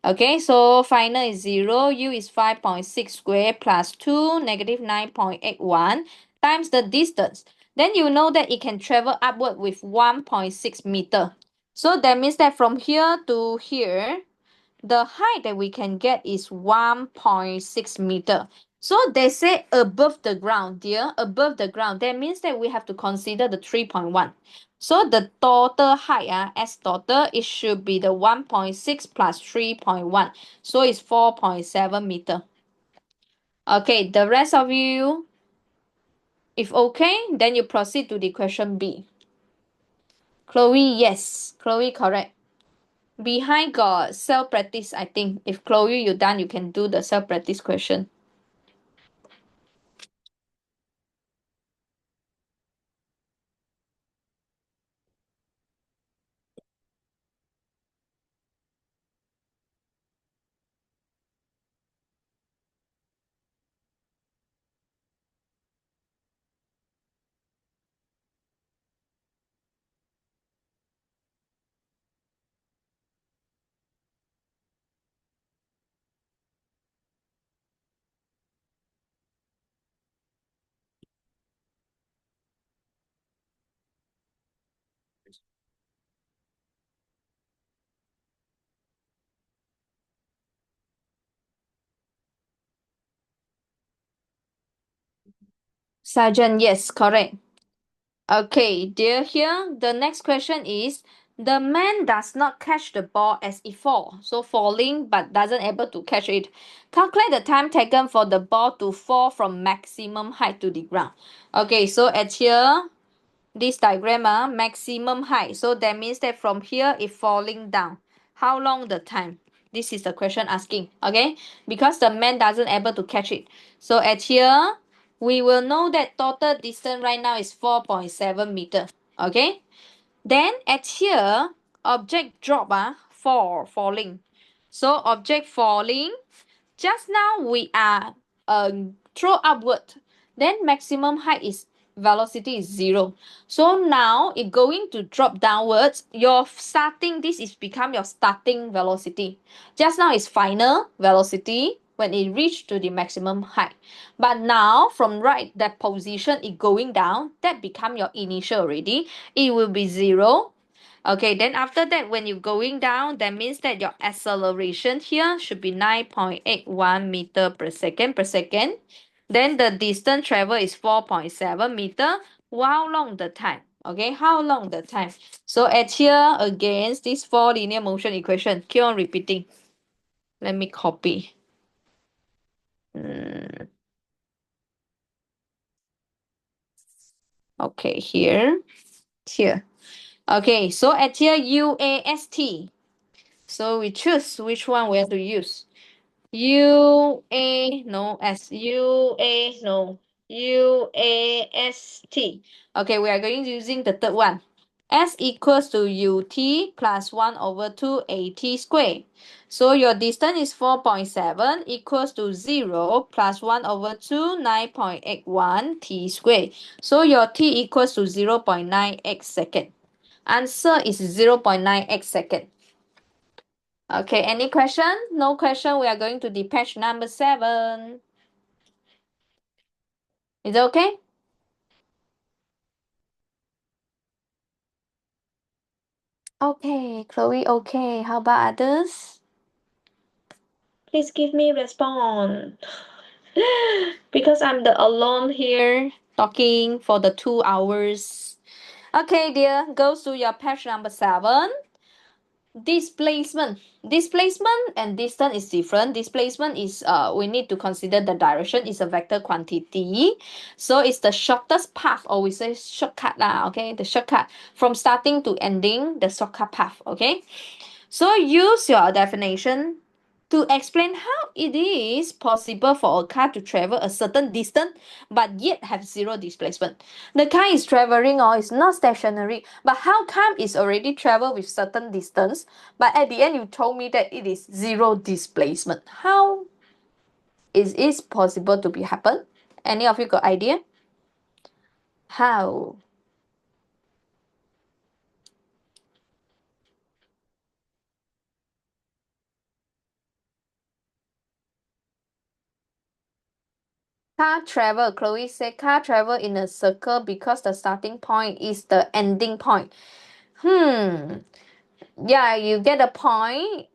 Okay, so final is 0. U is 5.6 square plus 2 negative 9.81 times the distance. Then you know that it can travel upward with 1.6 meter. So that means that from here to here, the height that we can get is 1.6 meter. So they say above the ground, dear, above the ground. That means that we have to consider the 3.1. So the total height, as total, it should be the 1.6 plus 3.1. So it's 4.7 meter. Okay, the rest of you, if okay, then you proceed to the question B. Chloe, yes. Chloe, correct. Behind got self-practice, I think. If Chloe, you done, you can do the self-practice question. Sergeant, yes, correct. Okay, dear, here the next question is the man does not catch the ball as it falls, so falling but doesn't able to catch it. Calculate the time taken for the ball to fall from maximum height to the ground. Okay, so at here, this diagram, maximum height. So that means that from here it falling down. How long the time? This is the question asking. Okay, because the man doesn't able to catch it. So at here, we will know that total distance right now is 4.7 meter. Okay, then at here, object drop, falling. So object falling, just now we are throw upward. Then maximum height is velocity is 0. So now it going to drop downwards. Your starting, this is become your starting velocity. Just now is final velocity when it reach to the maximum height. But now from right that position it going down, that become your initial already. It will be 0. Okay, then after that, when you're going down, that means that your acceleration here should be 9.81 meter per second per second. Then the distance travel is 4.7 meter. How long the time? Okay, how long the time? So at here, against this four linear motion equation, keep on repeating. Let me copy. Okay, here. Okay, so at here, UAST. So we choose which one we have to use. U A no S U A no U A S T. Okay, we are going using the third one. S equals to UT plus 1 over 2 AT squared. So your distance is 4.7 equals to 0 plus 1 over 2 9.81 T squared. So your T equals to 0.9x second. Answer is 0.9x second. Okay, any question? No question. We are going to the page number 7. Is it okay? Okay, Chloe, okay. How about others? Please give me response. Because I'm the alone here talking for the 2 hours. Okay, dear, go to your page number 7. Displacement and distance is different. Displacement is we need to consider the direction is a vector quantity. So it's the shortest path, or we say shortcut lah, okay? The shortcut from starting to ending, the shortcut path, okay? So use your definition to explain how it is possible for a car to travel a certain distance but yet have zero displacement. The car is traveling or is not stationary, but how come it's already travel with certain distance, but at the end you told me that it is zero displacement? How is it possible to be happen? Any of you got idea? How? Car travel, Chloe said car travel in a circle because the starting point is the ending point. Yeah, you get a point.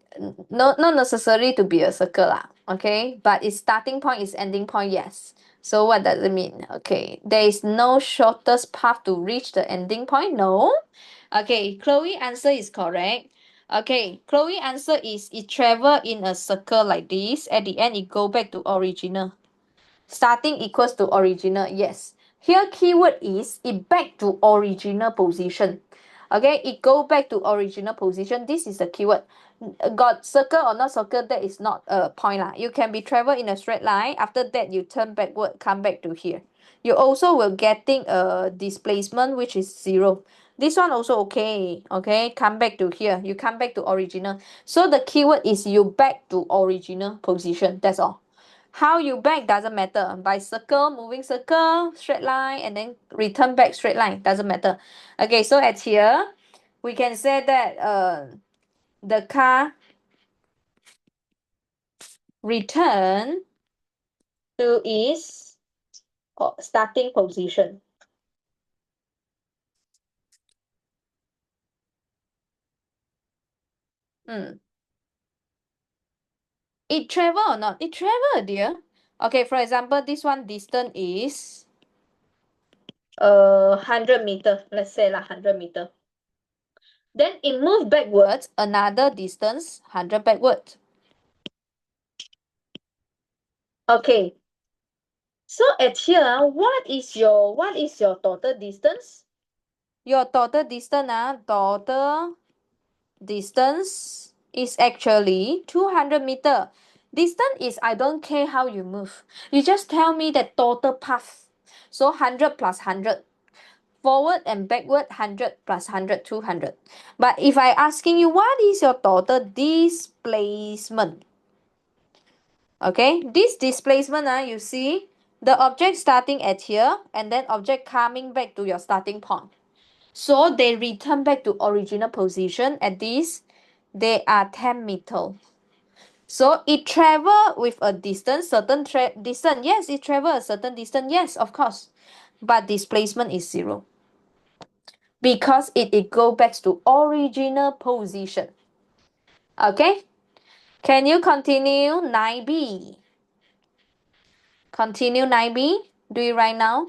No, not necessary to be a circle lah. Okay, but its starting point is ending point. Yes. So what does it mean? Okay, there is no shortest path to reach the ending point. No. Okay, Chloe answer is correct. Okay, Chloe answer is it travel in a circle like this. At the end, it go back to original. Starting equals to original. Yes. Here keyword is it back to original position. Okay, it go back to original position. This is the keyword. Got circle or not circle, that is not a point lah. You can be travel in a straight line. After that, you turn backward, come back to here. You also will getting a displacement which is zero. This one also okay. Okay, come back to here. You come back to original. So the keyword is you back to original position. That's all. How you back doesn't matter. By circle, moving circle, straight line, and then return back straight line. Doesn't matter. Okay, so at here, we can say that the car return to its starting position. Mm. It travel or not? It travel, dear. Okay, for example, this one distance is 100 meter. Let's say 100 meter. Then it move backwards another distance 100 backwards. Okay. So at here, what is your total distance? Your total distance is actually 200 meter. Distance is I don't care how you move. You just tell me the total path. So 100 plus 100. Forward and backward 100 plus 100, 200. But if I asking you what is your total displacement? Okay, this displacement, you see the object starting at here and then object coming back to your starting point. So they return back to original position at this. They are 10 meter. So it travel with a distance, certain distance. Yes, it travel a certain distance. Yes, of course. But displacement is zero. Because it go back to original position. Okay? Can you continue 9B? Continue 9B. Do it right now.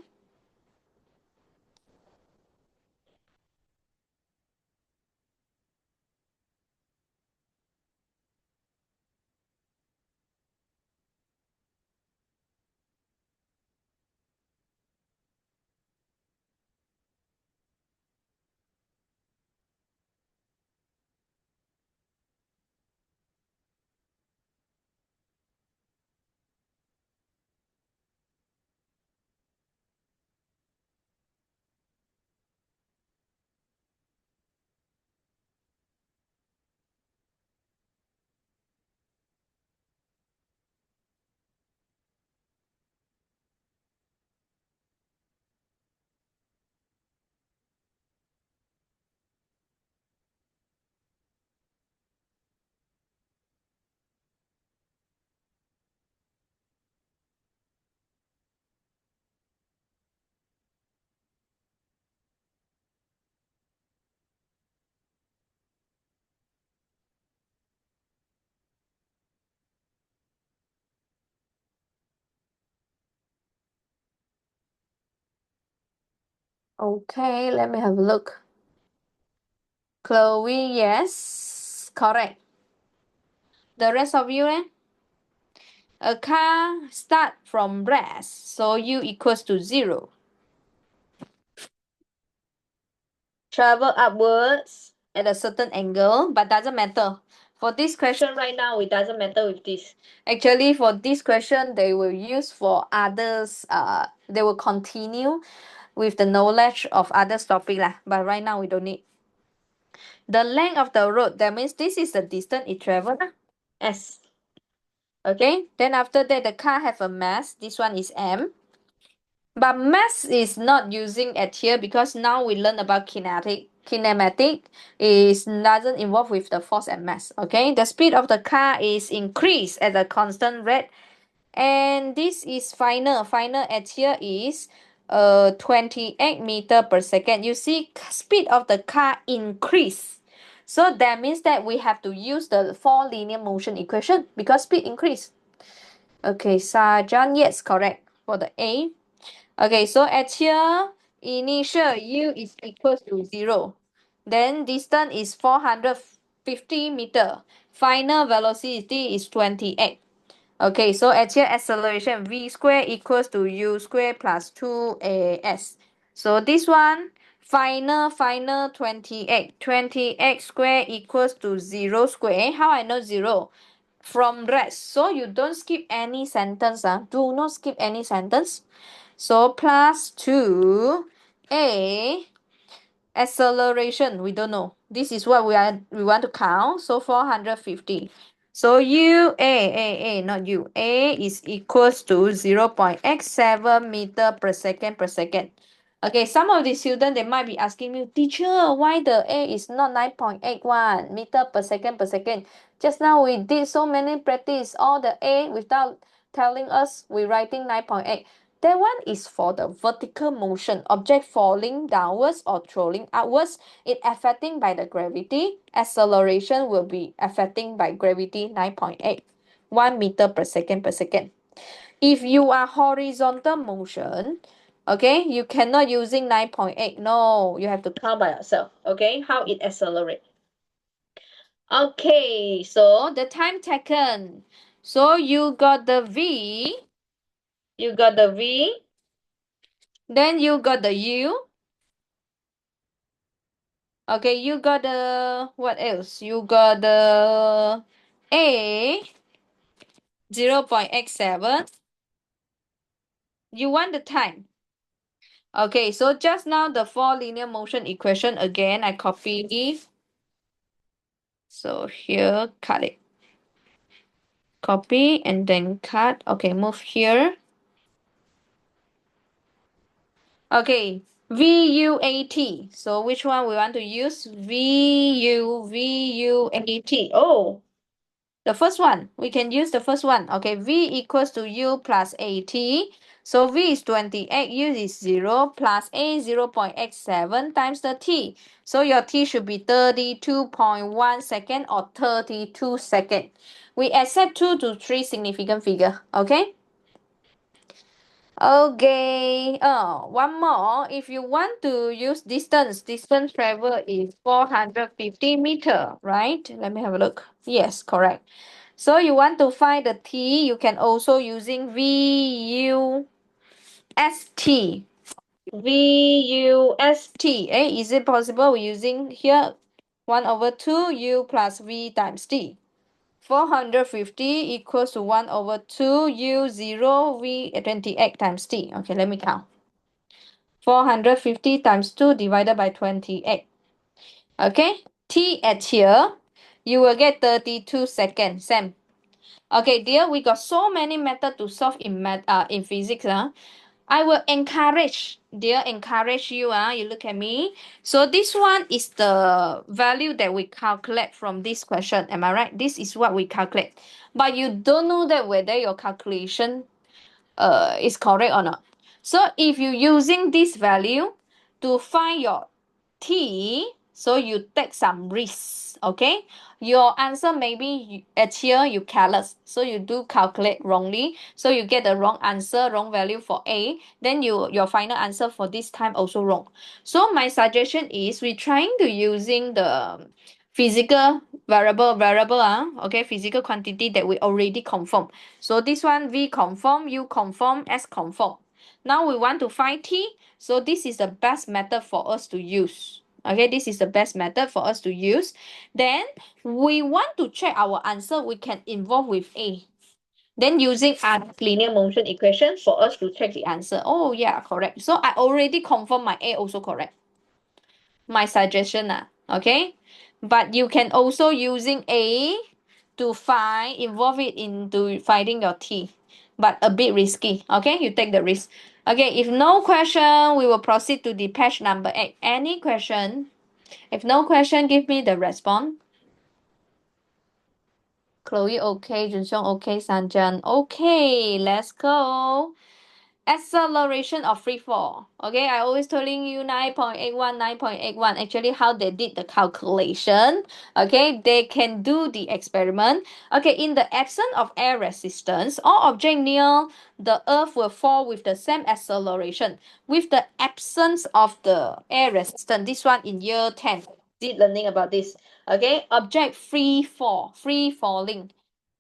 Okay, let me have a look. Chloe, yes. correct. The rest of you, eh? A car start from rest, so U equals to 0. Travel upwards at a certain angle, but doesn't matter. For this question right now, it doesn't matter with this. Actually, for this question, they will use for others, they will continue with the knowledge of other topic lah. But right now, we don't need. The length of the road, that means this is the distance it traveled, S. Okay, then after that, the car have a mass. This one is M. But mass is not using at here because now we learn about kinetic. Kinematic is doesn't involve with the force and mass. Okay, the speed of the car is increased at a constant rate, and this is final. Final at here is 28 meter per second. You see, speed of the car increase. So that means that we have to use the 4 linear motion equation because speed increase. Okay, Sajan, yes, correct for the A. Okay, so at here, initial U is equal to 0. Then distance is 450 meter. Final velocity is 28. Okay, so at here, acceleration V square equals to U square plus 2AS. So this one, final 28. 28 square equals to 0 square. How I know 0? From rest. So you don't skip any sentence. Do not skip any sentence. So plus 2a acceleration, we don't know. This is what we want to count. So 450. So not U. A is equals to 0.87 meter per second per second. Okay, some of the students, they might be asking me, teacher, why the A is not 9.81 meter per second per second? Just now we did so many practice, all the A without telling us we writing 9.8. That one is for the vertical motion, object falling downwards or throwing upwards. It affecting by the gravity. Acceleration will be affecting by gravity 9.8, 1 meter per second per second. If you are horizontal motion, okay, you cannot using 9.8. No, you have to count by yourself. Okay, how it accelerate. Okay, so the time taken. So you got the V. You got the V. Then you got the U. Okay, you got the, what else? You got the A, 0.87. You want the time. Okay, so just now the 4 linear motion equation again, I copy. So here, cut it. Copy and then cut. Okay, move here. Okay, VUAT. So which one we want to use? VUAT. Oh, the first one. We can use the first one. Okay, V equals to U plus AT. So V is 28, U is 0, plus A 0.87 times the T. So your T should be 32.1 second or 32 second. We accept 2 to 3 significant figure. Okay? Okay, one more. If you want to use distance travel is 450 meter, right? Let me have a look. Yes, correct. So you want to find the T, you can also using VUST. VUST. Is it possible we're using here 1 over 2 U plus V times T? 450 equals to 1 over 2 U 0 V 28 times T. Okay, let me count. 450 times 2 divided by 28. Okay, T at here, you will get 32 seconds. Sam. Okay, dear, we got so many methods to solve in physics. I will encourage you. You look at me. So this one is the value that we calculate from this question. Am I right? This is what we calculate. But you don't know that whether your calculation is correct or not. So if you using this value to find your T, so you take some risks, okay? Your answer maybe at here you careless, so you do calculate wrongly, so you get the wrong answer, wrong value for A, then your final answer for this time also wrong. So my suggestion is we trying to using the physical variable, okay, physical quantity that we already confirm. So this one V confirm, U confirm, S confirm. Now we want to find T, so this is the best method for us to use. Okay, this is the best method for us to use. Then we want to check our answer, we can involve with A. Then using our linear motion equation for us to check the answer. Oh yeah, correct. So I already confirm my A also correct. My suggestion, okay? But you can also using A to find, involve it into finding your T, but a bit risky, okay? You take the risk. Okay, if no question, we will proceed to the page number 8. Any question? If no question, give me the response. Chloe, okay. Junxiong, okay. Sanjan, okay. Let's go. Acceleration of free fall. Okay, I always telling you 9.81, 9.81. Actually, how they did the calculation. Okay, they can do the experiment. Okay, in the absence of air resistance, all objects near the Earth will fall with the same acceleration. With the absence of the air resistance, this one in year 10, did learning about this. Okay, object free fall, free falling,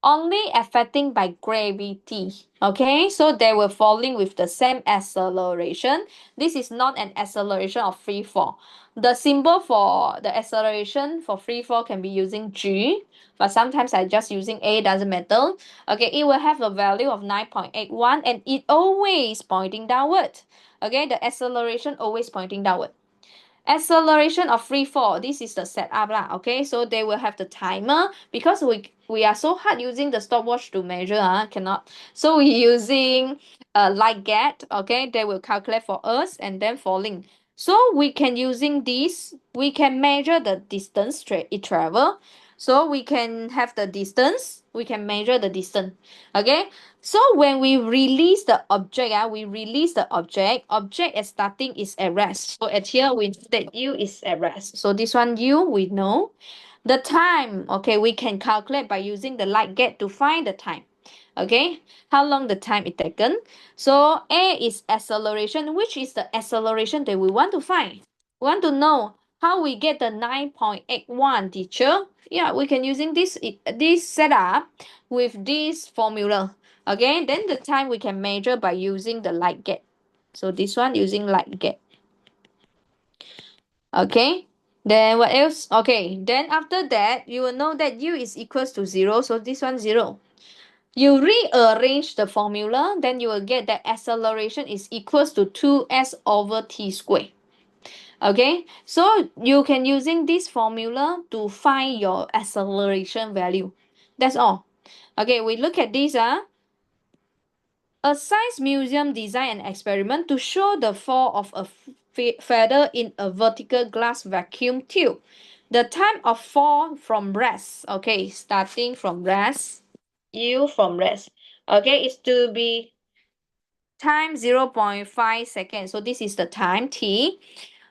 only affecting by gravity. Okay, so they were falling with the same acceleration. This is not an acceleration of free fall. The symbol for the acceleration for free fall can be using G, but sometimes I just using A, doesn't matter. Okay, it will have a value of 9.81 and it always pointing downward. Okay, the acceleration always pointing downward. Acceleration of free fall, this is the setup lah. Okay, so they will have the timer because we are so hard using the stopwatch to measure, cannot. So we using light gauge. Okay, they will calculate for us and then falling. So we can using this, we can measure the distance it travel. So we can have the distance, we can measure the distance. Okay, so when we release the object, object is starting is at rest. So at here we know that U is at rest. So this one U we know. The time, okay, we can calculate by using the light gauge to find the time. Okay, how long the time it taken. So A is acceleration, which is the acceleration that we want to find. We want to know how we get the 9.81, teacher. Yeah, we can using this setup with this formula. Okay, then the time we can measure by using the light gauge. So this one using light gauge. Okay, then what else? Okay, then after that, you will know that U is equals to 0. So this one 0. You rearrange the formula, then you will get that acceleration is equals to 2s over t squared. Okay, so you can using this formula to find your acceleration value. That's all. Okay, we look at this. A science museum design an experiment to show the fall of a feather in a vertical glass vacuum tube. The time of fall from rest, okay, starting from rest, U from rest, okay, is to be time 0.5 seconds. So this is the time T.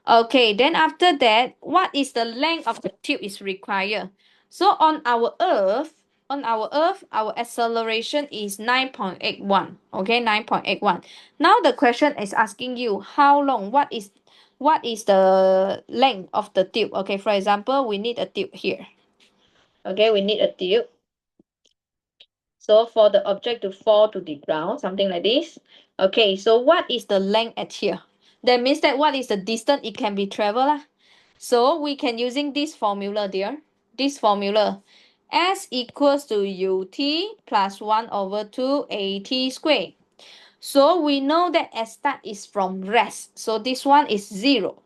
Okay, then after that, what is the length of the tube is required? So on our Earth, our acceleration is 9.81. Okay, 9.81. Now the question is asking you how long, what is the length of the tube? Okay, for example, we need a tube here. Okay, we need a tube. So for the object to fall to the ground, something like this. Okay, so what is the length at here? That means that what is the distance it can be traveled. So we can using this formula there. This formula. S equals to UT plus 1 over 2 AT squared. So we know that S start is from rest. So this one is 0.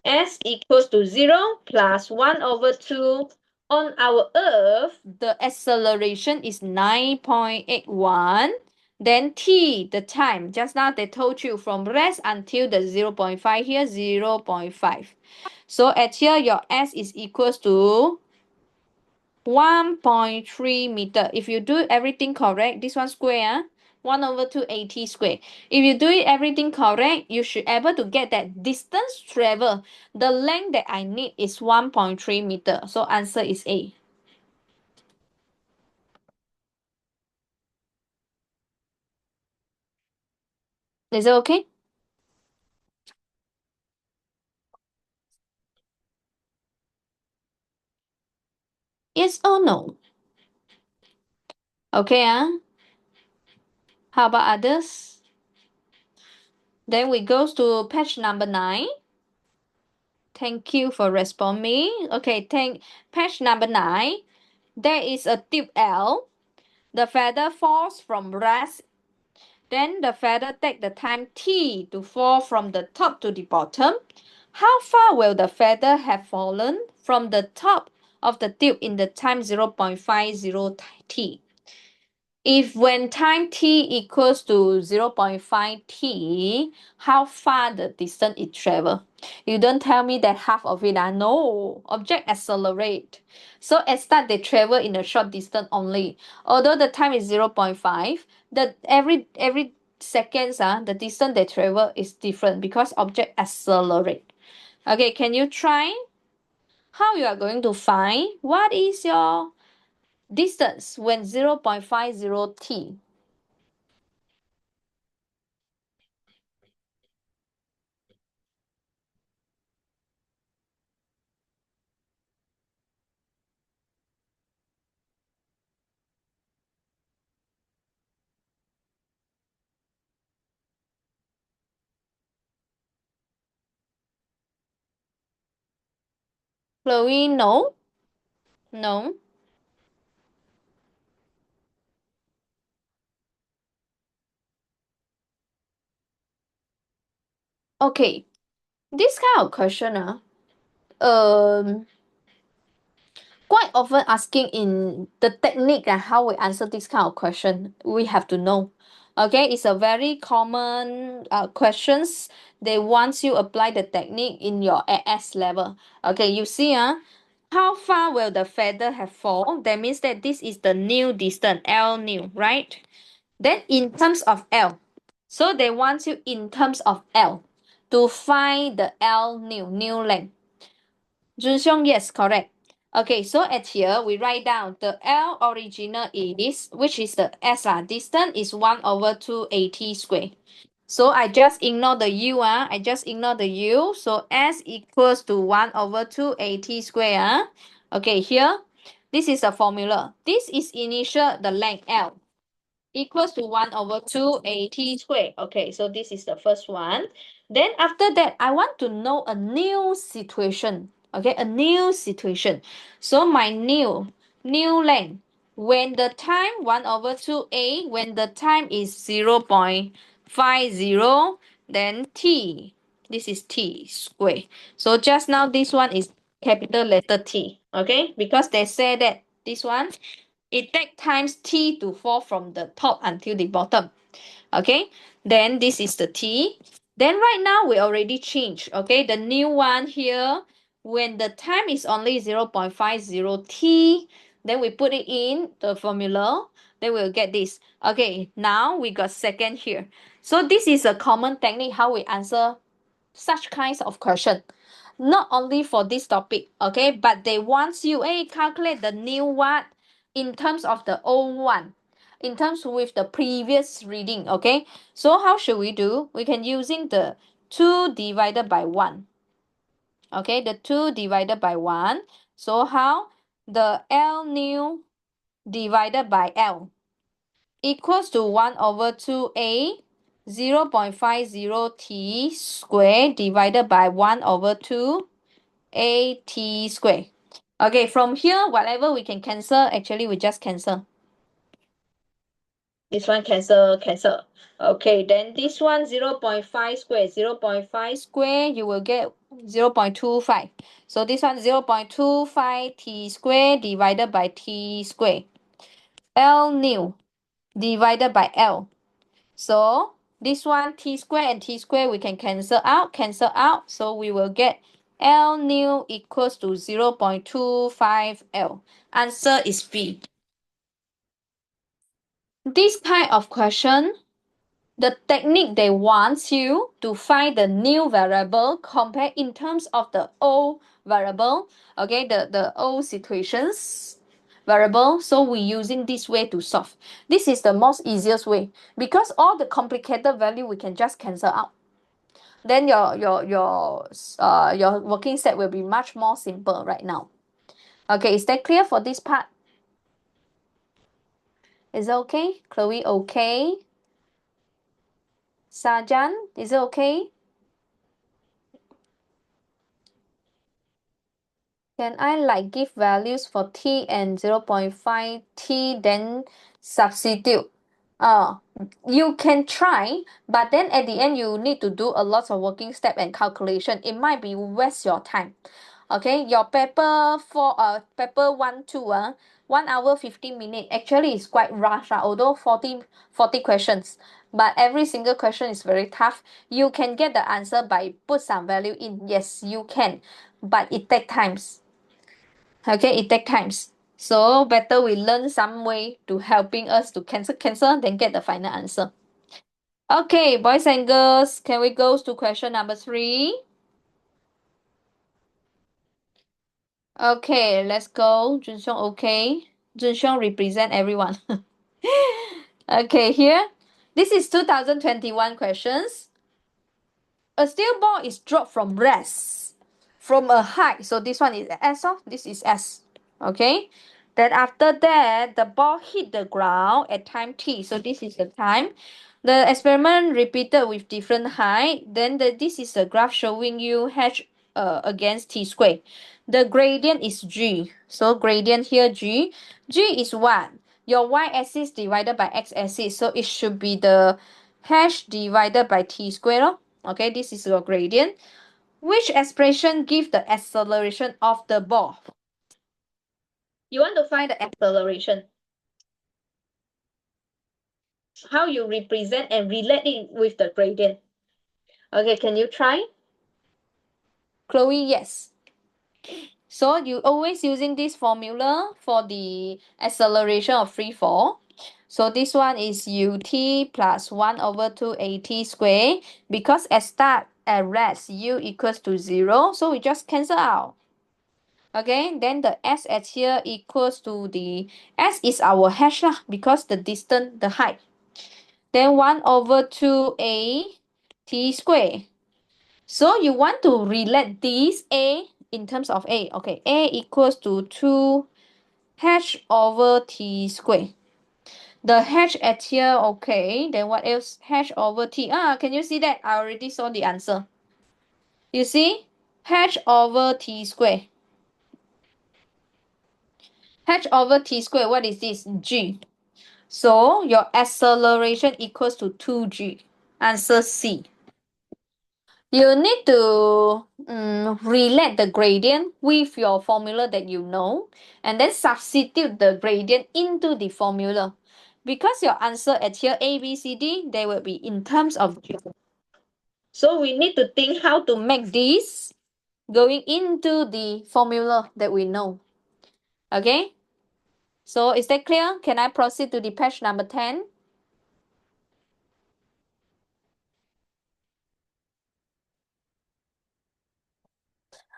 S equals to 0 plus 1 over 2. On our Earth, the acceleration is 9.81. Then T, the time. Just now they told you from rest until the 0.5 here, 0.5. So at here, your S is equals to 1.3 meter. If you do everything correct, this one square, 1 over 2 AT square. If you do it everything correct, you should able to get that distance travel. The length that I need is 1.3 meter. So answer is A. Is it okay? Yes or no? Okay, how about others? Then we go to page number 9. Thank you for responding. Okay, page number 9. There is a tube L. The feather falls from rest. Then the feather take the time t to fall from the top to the bottom. How far will the feather have fallen from the top of the tube in the time 0.50 t? If when time t equals to 0.5 t, how far the distance it travel? You don't tell me that half of it. No, object accelerate. So at start they travel in a short distance only. Although the time is 0.5, the every seconds the distance they travel is different because object accelerate. Okay, can you try? How you are going to find what is your distance when 0.50 t? Chloe, no. No. Okay. This kind of question, quite often asking in the technique and how we answer this kind of question, we have to know. Okay, it's a very common questions. They want you apply the technique in your AS level. Okay, you see, how far will the feather have fall? That means that this is the new distance, L new, right? Then in terms of L, so they want you in terms of L to find the L new length. Junxiong, yes, correct. Okay, so at here we write down the L original is, which is the S distance is 1 over 2 AT square. So I just ignore the U, I just ignore the U. So S equals to 1 over 2 AT square. Okay, here, this is a formula. This is initial, the length L equals to 1 over 2 AT squared. Okay, so this is the first one. Then after that, I want to know a new situation. Okay, a new situation. So my new length, when the time 1 over 2a, when the time is 0.50, then t, this is t squared. So just now this one is capital letter T, okay? Because they say that this one it takes times t to fall from the top until the bottom. Okay, then this is the t. Then right now we already changed. Okay, the new one here, when the time is only 0.50 t, then we put it in the formula, then we'll get this. Okay, now we got second here. So this is a common technique how we answer such kinds of question. Not only for this topic, okay, but they want you, calculate the new one in terms of the old one, in terms with the previous reading, okay? So how should we do? We can using the 2 divided by 1. Okay, the 2 divided by 1. So how? The L new divided by L equals to 1 over 2a 0.50 t squared divided by 1 over 2 a t squared. Okay, from here, whatever we can cancel, actually we just cancel. This one cancel. Okay, then this one 0.5 square, 0.5 square, you will get 0.25. So this one 0.25 t square divided by t square. L new divided by L. So this one t square and t square we can cancel out. So we will get L new equals to 0.25 L. Answer is B. This kind of question, the technique they want you to find the new variable compare in terms of the old variable, okay, the old situations variable. So we using this way to solve. This is the most easiest way because all the complicated value we can just cancel out. Then your working set will be much more simple right now. Okay, is that clear for this part? Is it okay? Chloe, okay? Sajan, is it okay? Can I like give values for t and 0.5 t then substitute? Uh, you can try, but then at the end you need to do a lot of working step and calculation. It might be waste your time. Okay, your paper for paper 1 2 1 hour 15 minutes actually is quite rush although 40 questions, but every single question is very tough. You can get the answer by put some value in, yes you can, but it take times. Okay, it take times. So better we learn some way to helping us to cancel then get the final answer. Okay, boys and girls, can we go to question number 3? Okay, let's go. Junxiong, okay. Junxiong represent everyone. Okay, here. This is 2021 questions. A steel ball is dropped from rest from a height. So this one is S, this is S. Okay. Then after that, the ball hit the ground at time t. So this is the time. The experiment repeated with different height. Then this is a graph showing you h against t squared. The gradient is g. So gradient here g. G is 1. Your y-axis divided by x-axis. So it should be the h divided by t squared. Okay, this is your gradient. Which expression gives the acceleration of the ball? You want to find the acceleration. How you represent and relate it with the gradient. Okay, can you try? Chloe, yes. So you always using this formula for the acceleration of free fall. So this one is ut plus 1 over 2 at squared. Because at start at rest u equals to 0, so we just cancel out. Okay, then the s at here equals to the s is our hash lah, because the distance, the height. Then 1 over 2a t squared. So you want to relate this a in terms of a. Okay, a equals to 2 h over t squared. The h at here, okay. Then what else? H over t. Can you see that? I already saw the answer. You see? H over t squared. H over t squared, what is this? G. So your acceleration equals to 2g. Answer C. You need to relate the gradient with your formula that you know, and then substitute the gradient into the formula. Because your answer at here A, B, C, D, they will be in terms of G. So we need to think how to make this going into the formula that we know. Okay? So is that clear? Can I proceed to the page number 10?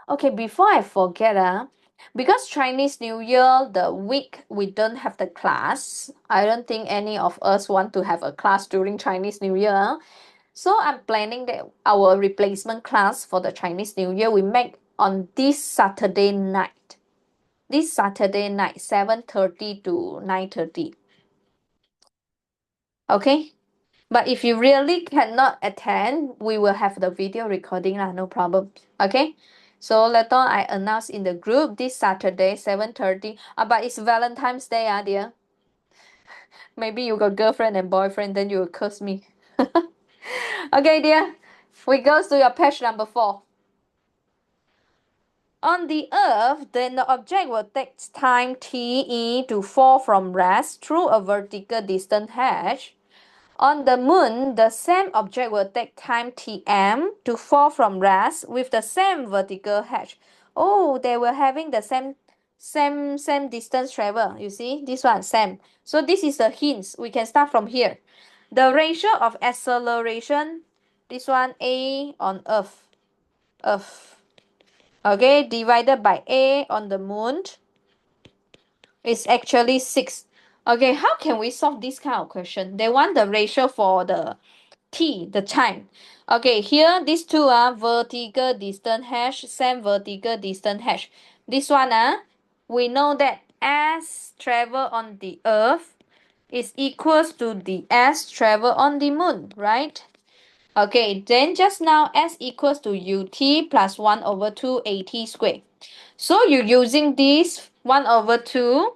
Okay, before I forget, because Chinese New Year, the week we don't have the class. I don't think any of us want to have a class during Chinese New Year. So I'm planning that our replacement class for the Chinese New Year we make on this Saturday night. This Saturday night, 7:30 to 9:30. Okay? But if you really cannot attend, we will have the video recording lah, no problem. Okay? So later on I announce in the group this Saturday 7:30. But it's Valentine's Day, dear. Maybe you got girlfriend and boyfriend, then you will curse me. Okay, dear. We go to your page number 4. On the Earth, then the object will take time t to fall from rest through a vertical distance h. On the Moon, the same object will take time tm to fall from rest with the same vertical h. Oh, they were having the same distance travel. You see, this one same. So this is the hints. We can start from here. The ratio of acceleration, this one a on Earth. Okay, divided by a on the Moon is actually 6. Okay, how can we solve this kind of question? They want the ratio for the t, the time. Okay, here these two are vertical distance hash, same vertical distance hash. This one we know that S travel on the Earth is equals to the S travel on the Moon, right? Okay, then just now S equals to UT plus 1 over 2 AT squared. So you're using this 1 over 2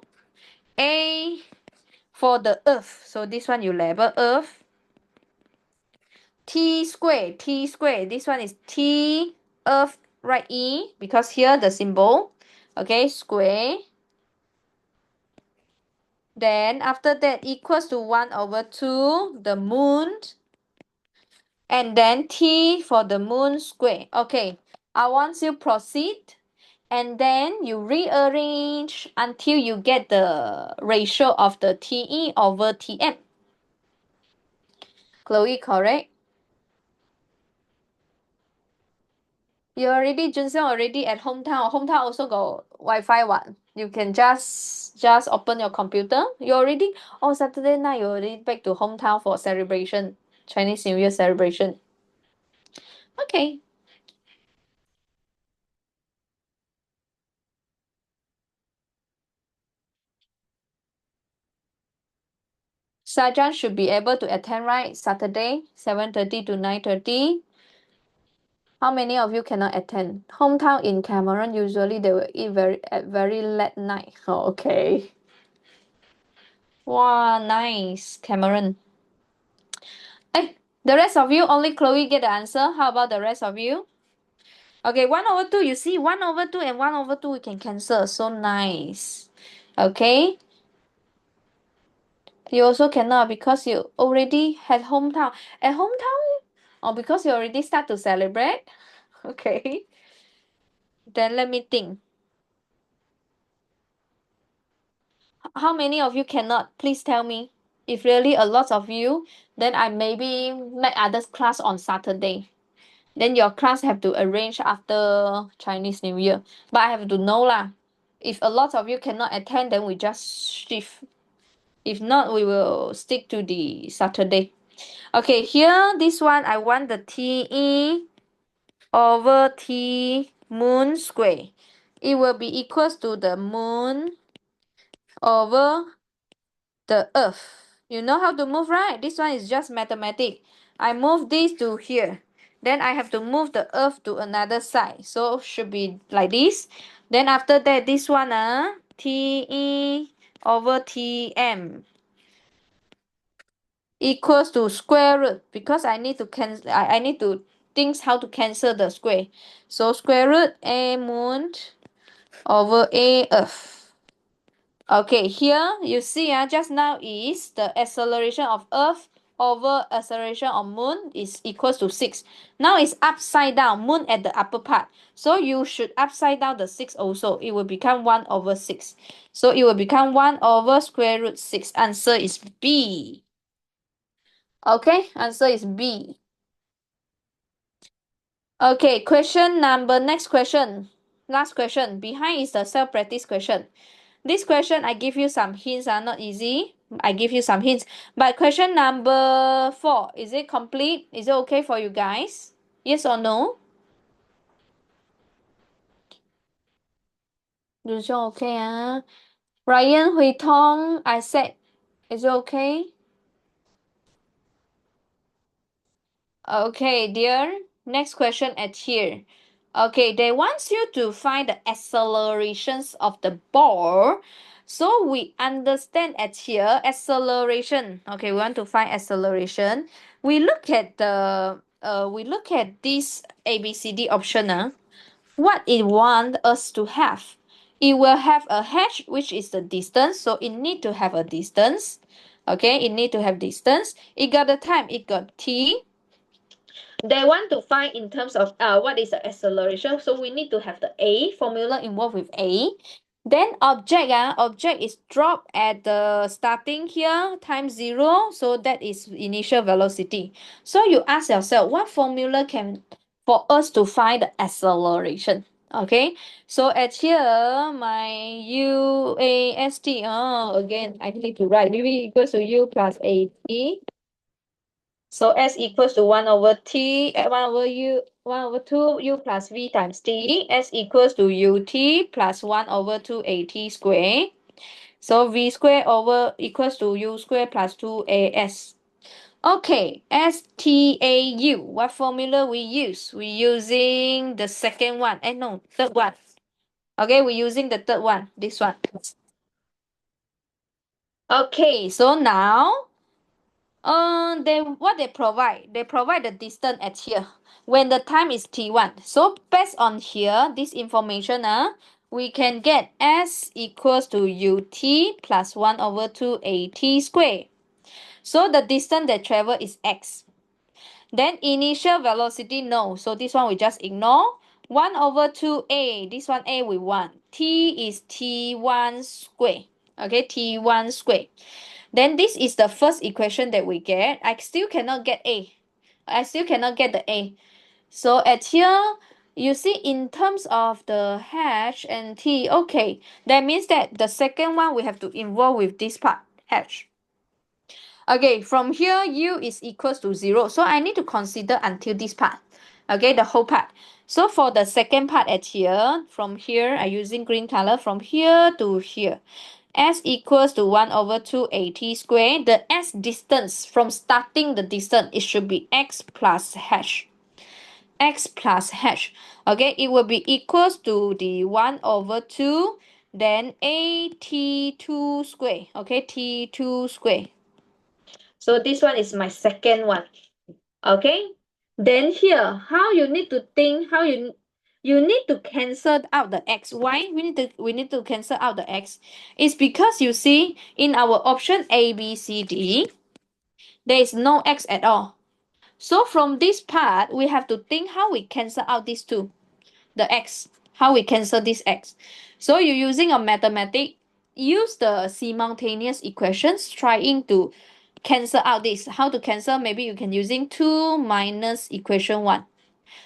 A for the Earth. So this one you label Earth. T squared, T squared. This one is T Earth, right E, because here the symbol. Okay, square. Then after that equals to 1 over 2 the moon. And then T for the moon square. Okay, I want you proceed. And then you rearrange until you get the ratio of the TE over TM. Chloe, correct? You already, Junseong already at hometown. Hometown also got Wi-Fi one. You can just open your computer. You already, oh, Saturday night you already back to hometown for celebration. Chinese New Year celebration. Okay. Sajan should be able to attend, right? Saturday, 7:30 to 9:30. How many of you cannot attend? Hometown in Cameroon, usually they will eat at very late night. Oh, okay. Wow, nice, Cameroon. Hey, the rest of you, only Chloe get the answer. How about the rest of you? Okay, 1 over 2, you see, 1 over 2 and 1 over 2 we can cancel. So nice. Okay. You also cannot because you already had hometown. At hometown, or because you already start to celebrate. Okay. Then let me think. How many of you cannot? Please tell me. If really a lot of you, then I maybe make others class on Saturday. Then your class have to arrange after Chinese New Year. But I have to know lah. If a lot of you cannot attend, then we just shift. If not, we will stick to the Saturday. Okay, here, this one, I want the TE over T moon square. It will be equals to the moon over the Earth. You know how to move, right? This one is just mathematics. I move this to here. Then I have to move the Earth to another side. So should be like this. Then after that, this one, TE over TM equals to square root, because I need to cancel. I need to think how to cancel the square. So square root A moon over A Earth. Okay, here you see, just now is the acceleration of Earth over acceleration of Moon is equals to 6. Now it's upside down, Moon at the upper part. So you should upside down the 6 also. It will become 1 over 6. So it will become 1 over square root 6. Answer is B. Okay, answer is B. Okay, next question. Last question. Behind is the self-practice question. This question, I give you some hints, not easy. I give you some hints. But question number 4, is it complete? Is it okay for you guys? Yes or no? Yuzhong okay, Ryan, Hui Tong, I said, is it okay? Okay, dear. Next question at here. Okay, they want you to find the accelerations of the ball. So we understand at here acceleration. Okay, we want to find acceleration. We look at this ABCD option. What it want us to have? It will have a h, which is the distance. So it need to have a distance. Okay, it need to have distance. It got the time. It got t. They want to find in terms of what is the acceleration. So we need to have the A formula involved with A. Then object is drop at the starting here times 0. So that is initial velocity. So you ask yourself, what formula can for us to find the acceleration? Okay, so at here, my UAST, again, I need to write, maybe equals to U plus AT So S equals to 1 over T, 1 over U, 1 over 2 U plus V times T. S equals to UT plus 1 over 2 AT square. So V square over equals to U square plus 2AS. Okay, STAU, what formula we use? We're using the second one. No, third one. Okay, we're using the third one, this one. Okay, so now, what they provide? They provide the distance at here when the time is t1. So based on here, this information, we can get S equals to UT plus 1 over 2 AT squared. So the distance they travel is x. Then initial velocity, no. So this one we just ignore. 1 over 2a, this one a we want. T is t1 square. Okay, t1 square. Then this is the first equation that we get. I still cannot get a. I still cannot get the a. So at here, you see in terms of the h and t, okay, that means that the second one we have to involve with this part, h. Okay, from here, u is equals to 0. So I need to consider until this part. Okay, the whole part. So for the second part at here, from here, I'm using green color, from here to here. S equals to 1 over 2 AT squared. The S distance, from starting the distance, it should be x plus h. X plus h. Okay, it will be equals to the 1 over 2, then AT2 square. Okay, T2 square. So this one is my second one. Okay. Then here, how you need to think, how you need to cancel out the x. Why we need to cancel out the x? It's because you see in our option A, B, C, D, there is no x at all. So from this part, we have to think how we cancel out these two, the x, how we cancel this x. So you're using a mathematic, use the simultaneous equations, trying to cancel out this. How to cancel? Maybe you can using 2 minus equation 1.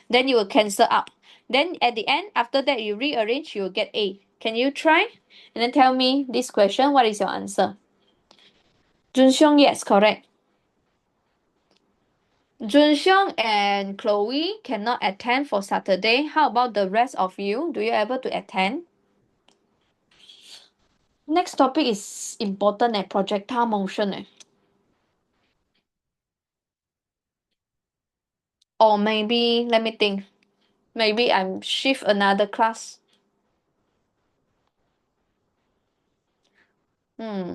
Then you will cancel out. Then at the end, after that you rearrange, you will get A. Can you try? And then tell me this question, what is your answer? Junxiong, yes, correct. Junxiong and Chloe cannot attend for Saturday. How about the rest of you? Do you able to attend? Next topic is important projectile motion. Or maybe, let me think. Maybe I'm shift another class. Hmm.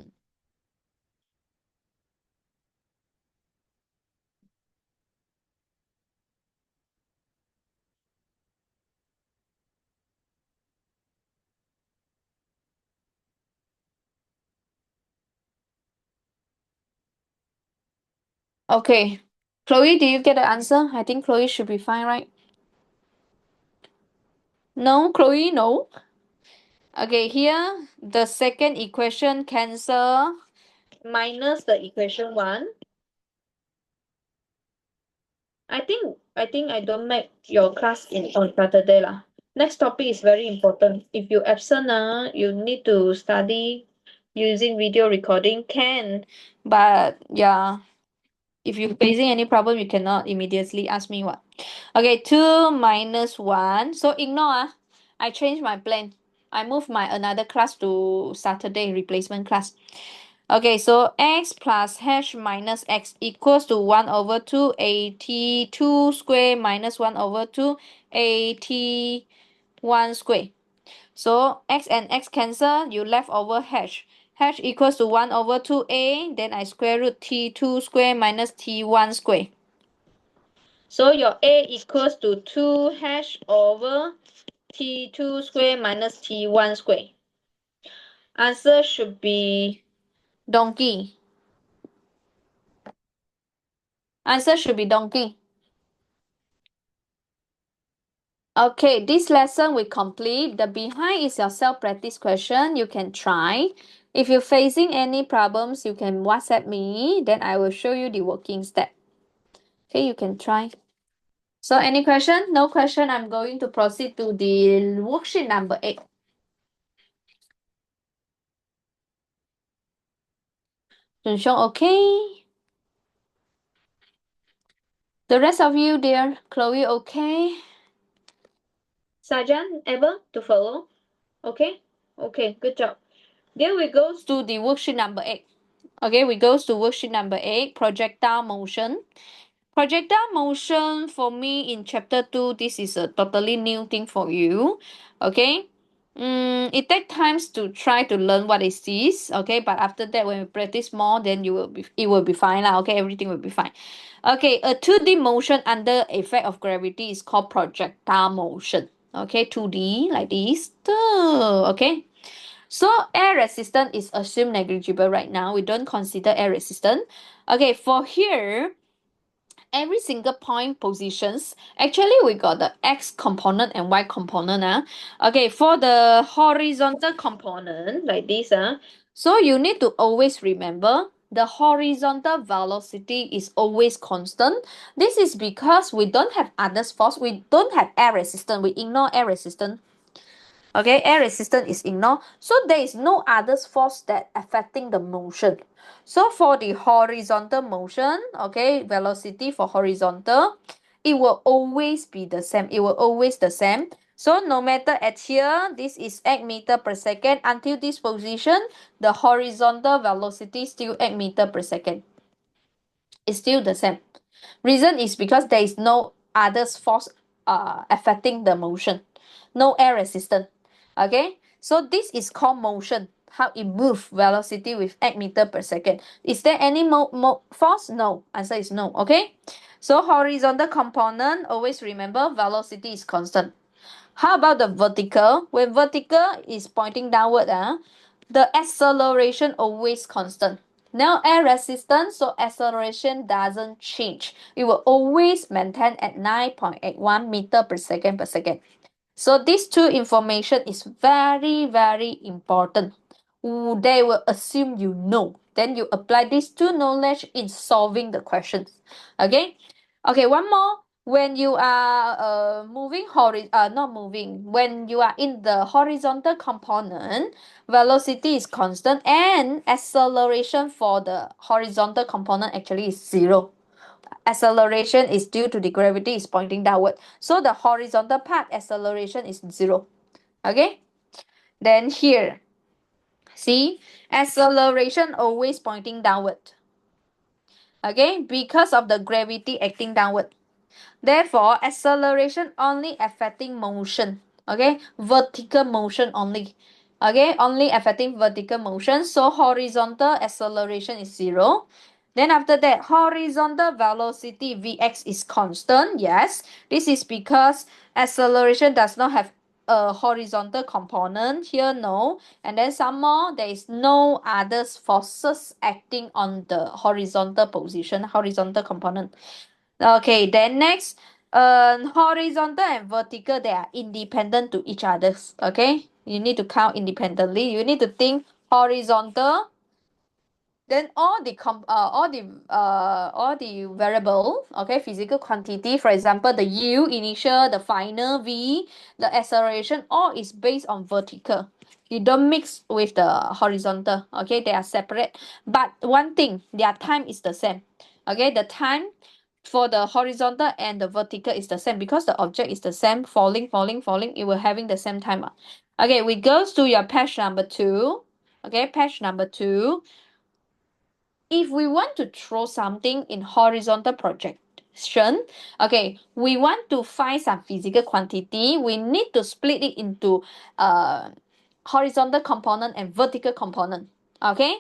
Okay. Chloe, do you get the answer? I think Chloe should be fine, right? No, Chloe, no. Okay, here the second equation cancel minus the equation 1. I think I don't make your class on Saturday lah. Next topic is very important. If you absent, you need to study using video recording can. But yeah, if you're facing any problem, you cannot immediately ask me what. Okay, 2 minus 1. So ignore. I changed my plan. I moved my another class to Saturday replacement class. Okay, so x plus h minus x equals to 1 over 2 at2 square minus 1 over 2 at1 square. So x and x cancel, you left over h. h equals to 1 over 2a, then I square root t2 square minus t1 square. So your a equals to 2h over t2 square minus t1 square. Answer should be donkey. Answer should be donkey. Okay, this lesson we complete. The behind is your self-practice question. You can try. If you're facing any problems, you can WhatsApp me. Then I will show you the working step. Okay, you can try. So any question? No question. I'm going to proceed to the worksheet number 8. Junxiong, okay? The rest of you, dear Chloe, okay? Sajan, able to follow? Okay? Okay, good job. Then we go to the worksheet number 8. Okay, we go to worksheet number 8, projectile motion. Projectile motion for me in chapter 2, this is a totally new thing for you. Okay. It takes times to try to learn what is this. Okay, but after that, when you practice more, then it will be fine lah. Okay, everything will be fine. Okay, a 2D motion under effect of gravity is called projectile motion. Okay, 2D like this. Okay. So air resistance is assumed negligible right now. We don't consider air resistance. Okay, for here, every single point positions, actually we got the x component and y component. Okay, for the horizontal component like this, so you need to always remember the horizontal velocity is always constant. This is because we don't have others force, we don't have air resistance, we ignore air resistance. Okay, air resistance is ignored, so there is no other force that affecting the motion. So for the horizontal motion, okay, velocity for horizontal, it will always be the same. It will always the same. So no matter at here, this is 8 meter per second. Until this position, the horizontal velocity still 8 meter per second. It's still the same. Reason is because there is no other force affecting the motion. No air resistance. Okay, so this is called motion. How it moves velocity with 8 meter per second. Is there any force? No. Answer is no. Okay, so horizontal component, always remember velocity is constant. How about the vertical? When vertical is pointing downward, the acceleration always constant. Now air resistance, so acceleration doesn't change. It will always maintain at 9.81 meter per second per second. So these two information is very, very important. They will assume you know. Then you apply these two knowledge in solving the questions. Okay? Okay, one more. When you are not moving, when you are in the horizontal component, velocity is constant and acceleration for the horizontal component actually is 0. Acceleration is due to the gravity is pointing downward. So the horizontal part acceleration is 0. Okay? Then here, see, acceleration always pointing downward. Okay? Because of the gravity acting downward. Therefore, acceleration only affecting motion. Okay? Vertical motion only. Okay? Only affecting vertical motion. So horizontal acceleration is 0. Then after that, horizontal velocity Vx is constant. Yes, this is because acceleration does not have a horizontal component. Here, no. And then some more, there is no other forces acting on the horizontal position, horizontal component. Okay, then next, horizontal and vertical, they are independent to each other. Okay, you need to count independently. You need to think horizontal, then all the variable, okay, physical quantity, for example, the u initial, the final v, the acceleration, all is based on vertical. You don't mix with the horizontal. Okay, they are separate, but one thing, their time is the same. Okay, the time for the horizontal and the vertical is the same because the object is the same, falling, it will having the same time. Okay, we goes to your page number 2. Okay, page number 2. If we want to throw something in horizontal projection, okay, we want to find some physical quantity, we need to split it into horizontal component and vertical component. Okay,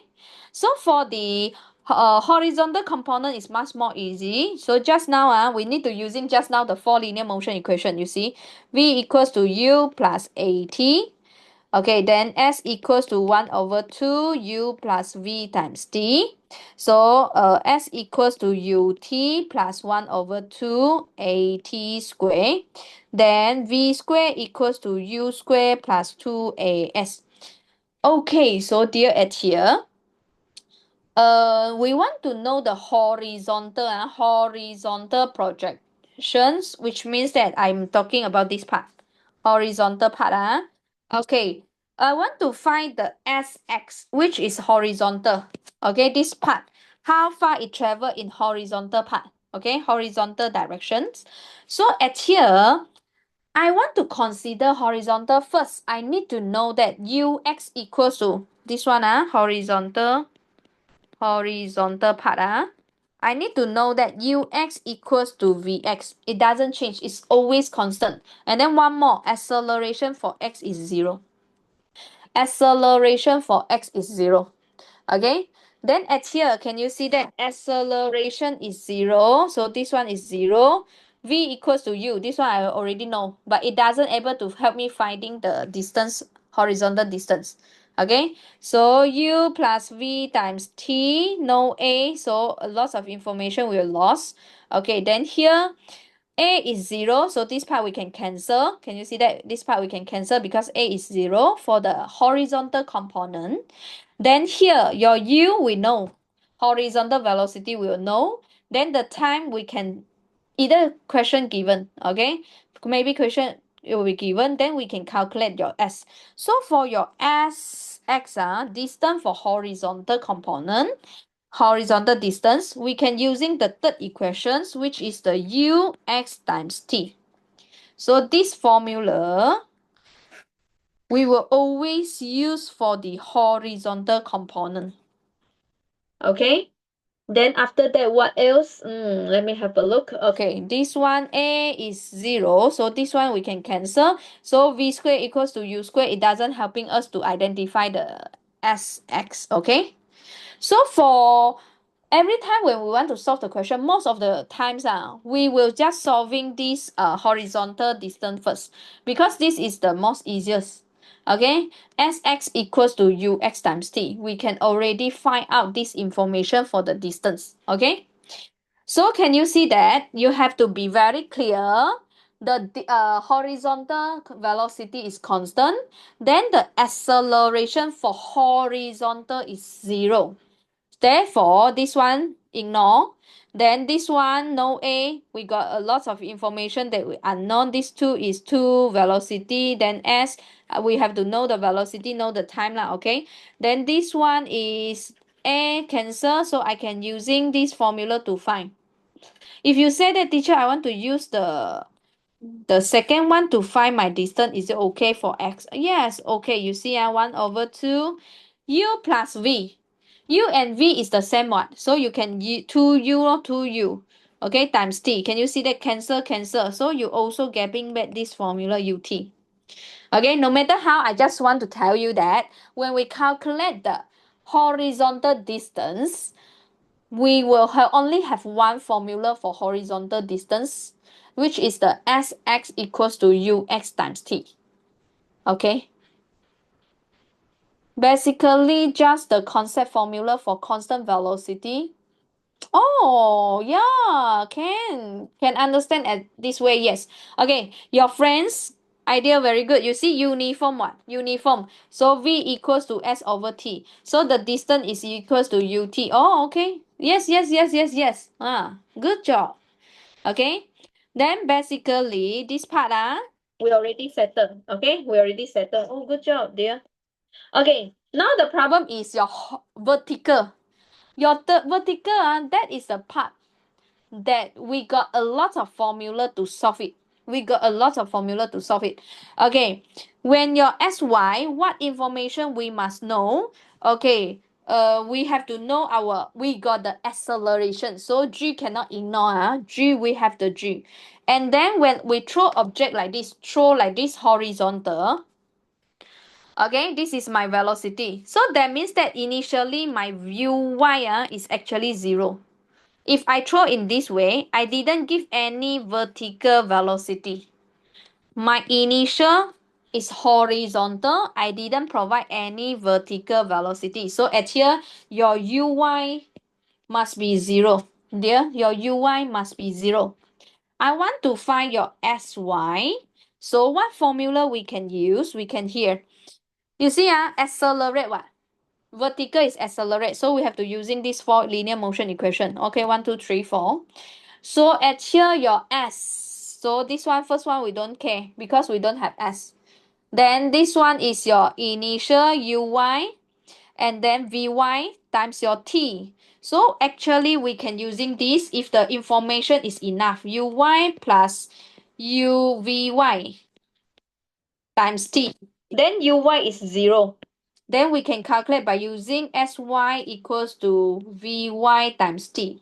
so for the horizontal component is much more easy. So just now we need to using just now the 4 linear motion equation. You see, v equals to u plus at. Okay, then S equals to 1 over 2 u plus v times t. So S equals to ut plus 1 over 2 at square. Then v square equals to u square plus 2as. Okay, so dear at here, we want to know the horizontal projections, which means that I'm talking about this part, horizontal part. Okay, I want to find the sx, which is horizontal. Okay, this part, how far it travel in horizontal part. okay, horizontal directions. So at here, I want to consider horizontal first. I need to know that ux equals to this one, horizontal part. I need to know that ux equals to vx. It doesn't change. It's always constant. And then one more, acceleration for x is 0. Acceleration for x is 0. Okay, then at here, can you see that acceleration is 0? So this one is 0. V equals to u. This one I already know, but it doesn't able to help me finding the distance, horizontal distance. Okay, so u plus v times t, no a, so a lot of information will lost. Okay, then here a is 0, so this part we can cancel. Can you see that? This part we can cancel because a is 0 for the horizontal component. Then here, your u we know. Horizontal velocity we will know. Then the time we can either question given, okay? Maybe question it will be given, then we can calculate your s. So for your s, x, distance for horizontal component, horizontal distance, we can using the third equations, which is the ux times t. So this formula, we will always use for the horizontal component. Okay? Then after that, what else? Let me have a look. Okay, this one, a is 0. So this one we can cancel. So v squared equals to u squared. It doesn't helping us to identify the sx. Okay? So for every time when we want to solve the question, most of the times we will just solving this horizontal distance first, because this is the most easiest. Okay, sx equals to ux times t. We can already find out this information for the distance. Okay, so can you see that you have to be very clear. The horizontal velocity is constant, then the acceleration for horizontal is 0. Therefore, this one ignore. Then this one no a. We got a lot of information that we unknown. This 2 is 2 velocity. Then s, we have to know the velocity, know the time lah. Okay. Then this one is a cancel, so I can using this formula to find. If you say that teacher, I want to use the second one to find my distance, is it okay for x? Yes, okay. You see, 1/2 u plus v. U and v is the same one, so you can 2u or 2u, okay, times t. Can you see that? Cancel, cancel. So you also getting back this formula ut. Okay, no matter how, I just want to tell you that when we calculate the horizontal distance, we will only have one formula for horizontal distance, which is the sx equals to ux times t. Okay. Basically, just the concept formula for constant velocity. Oh, yeah, can understand at this way. Yes. Okay, your friends idea very good. You see uniform what? Uniform. So v equals to s over t. So the distance is equals to ut. Oh, okay. Yes, yes, yes, yes, yes. Good job. Okay. Then basically this part we already settled. Okay, we already settled. Oh, good job, dear. Okay, now the problem is your vertical. Your vertical, that is the part that we got a lot of formula to solve it. We got a lot of formula to solve it. Okay, when your sy, what information we must know? Okay, we have to know we got the acceleration. So g cannot ignore. G, we have the g. And then when we throw object like this, horizontal. Okay, this is my velocity. So that means that initially my uy is actually 0. If I throw in this way, I didn't give any vertical velocity. My initial is horizontal. I didn't provide any vertical velocity. So at here, your uy must be 0. Dear, your uy must be 0. I want to find your sy. So what formula we can use? We can here. You see, accelerate what? Vertical is accelerate. So we have to using this 4 linear motion equation. Okay, 1, 2, 3, 4. So at here, your s. So this one, first one, we don't care because we don't have s. Then this one is your initial uy, and then vy times your t. So actually we can using this if the information is enough. Uy plus uvy times t. Then uy is 0. Then we can calculate by using sy equals to vy times t.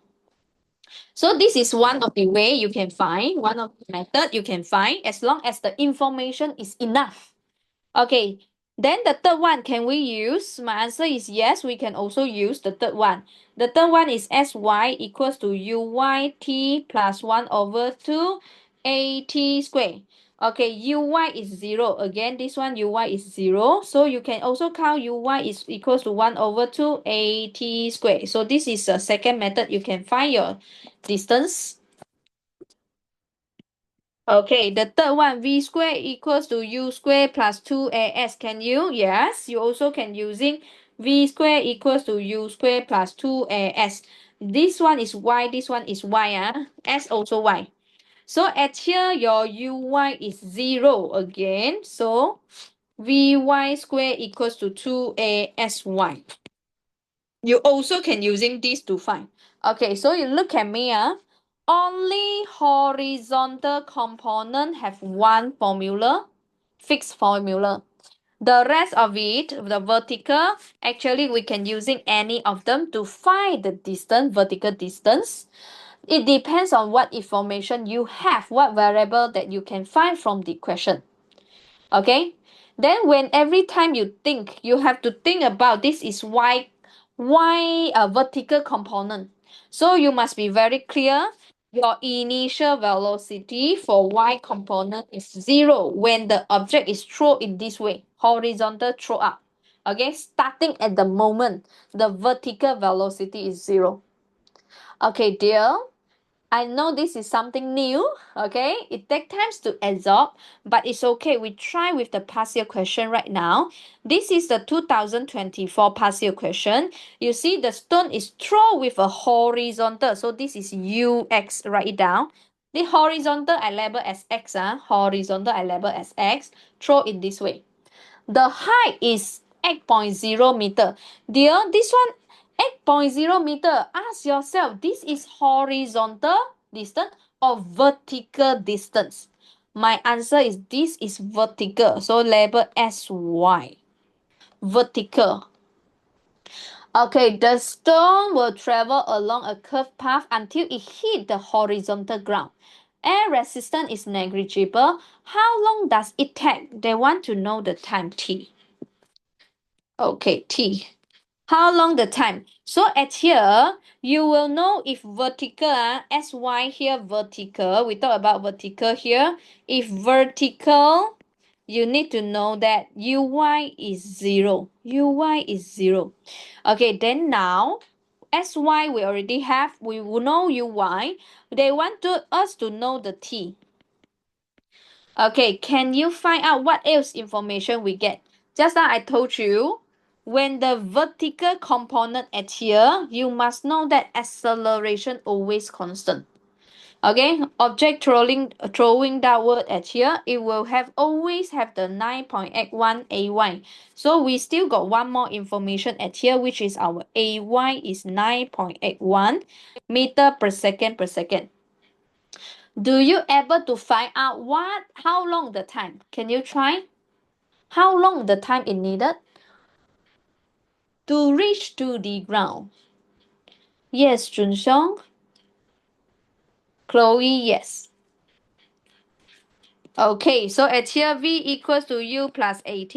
So this is one of the way you can find, one of the method you can find as long as the information is enough. Okay, then the third one, can we use? My answer is yes, we can also use the third one. The third one is sy equals to uyt plus 1 over 2 at squared. Okay, uy is 0. Again, this one uy is 0. So you can also count uy is equals to 1 over 2 at squared. So this is the second method you can find your distance. Okay, the third one, v squared equals to u squared plus 2as. Can you? Yes, you also can using v squared equals to u squared plus 2as. This one is y, this one is y. S also y. So at here, your uy is 0 again. So vy squared equals to 2asy. You also can using this to find. Okay, so you look at me. Only horizontal component have one formula, fixed formula. The rest of it, the vertical, actually we can using any of them to find the distance, vertical distance. It depends on what information you have, what variable that you can find from the question. Okay, then when every time you think, you have to think about this is y a vertical component. So you must be very clear. Your initial velocity for y component is 0 when the object is thrown in this way, horizontal throw up. Okay, starting at the moment, the vertical velocity is 0. Okay, dear, I know this is something new, okay? It takes time to absorb, but it's okay. We try with the past year question right now. This is the 2024 past year question. You see the stone is thrown with a horizontal. So this is ux, write it down. The horizontal I label as x, horizontal I label as x, throw in this way. The height is 8.0 meter. Dear, this one 8.0 meter. Ask yourself, this is horizontal distance or vertical distance? My answer is this is vertical. So label as y. Vertical. Okay, the stone will travel along a curved path until it hit the horizontal ground. Air resistance is negligible. How long does it take? They want to know the time t. Okay, t. How long the time? So at here, you will know if vertical, sy here vertical, we talk about vertical here. If vertical, you need to know that uy is 0. Uy is 0. Okay, then now, sy we already have, we will know uy. They want us to know the t. Okay, can you find out what else information we get? Just now I told you, when the vertical component at here, you must know that acceleration always constant. Okay, object throwing downward at here, it will always have the 9.81 ay. So we still got one more information at here, which is our ay is 9.81 meter per second per second. Do you able to find out how long the time? Can you try? How long the time is needed to reach to the ground? Yes, Junxiong. Chloe, yes. Okay, so at here v equals to u plus at.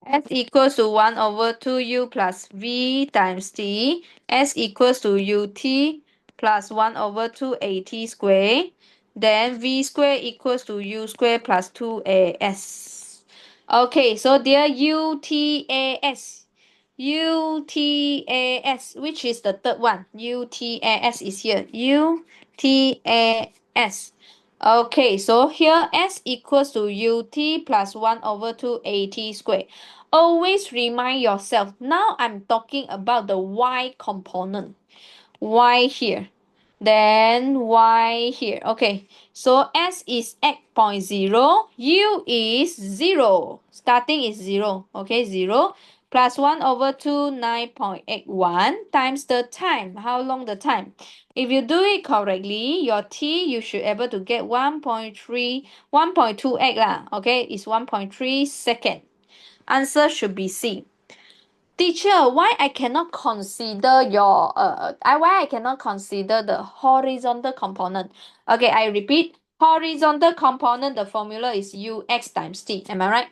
S equals to 1 over 2u plus v times t. S equals to ut plus 1 over 2at squared. Then v squared equals to u squared plus 2as. Okay, so there UTAS. UTAS, which is the third one? UTAS is here. UTAS. Okay, so here S equals to UT plus 1 over 2AT squared. Always remind yourself, now I'm talking about the Y component. Y here. Then Y here. Okay, so S is 8.0. U is 0. Starting is 0. Okay, 0. plus 1 over 2, 9.81 times the time. How long the time? If you do it correctly, your t, you should able to get 1.3, 1.28 lah. Okay, it's 1.3 second. Answer should be C. Teacher, why I cannot consider why I cannot consider the horizontal component? Okay, I repeat. Horizontal component, the formula is ux times t. Am I right?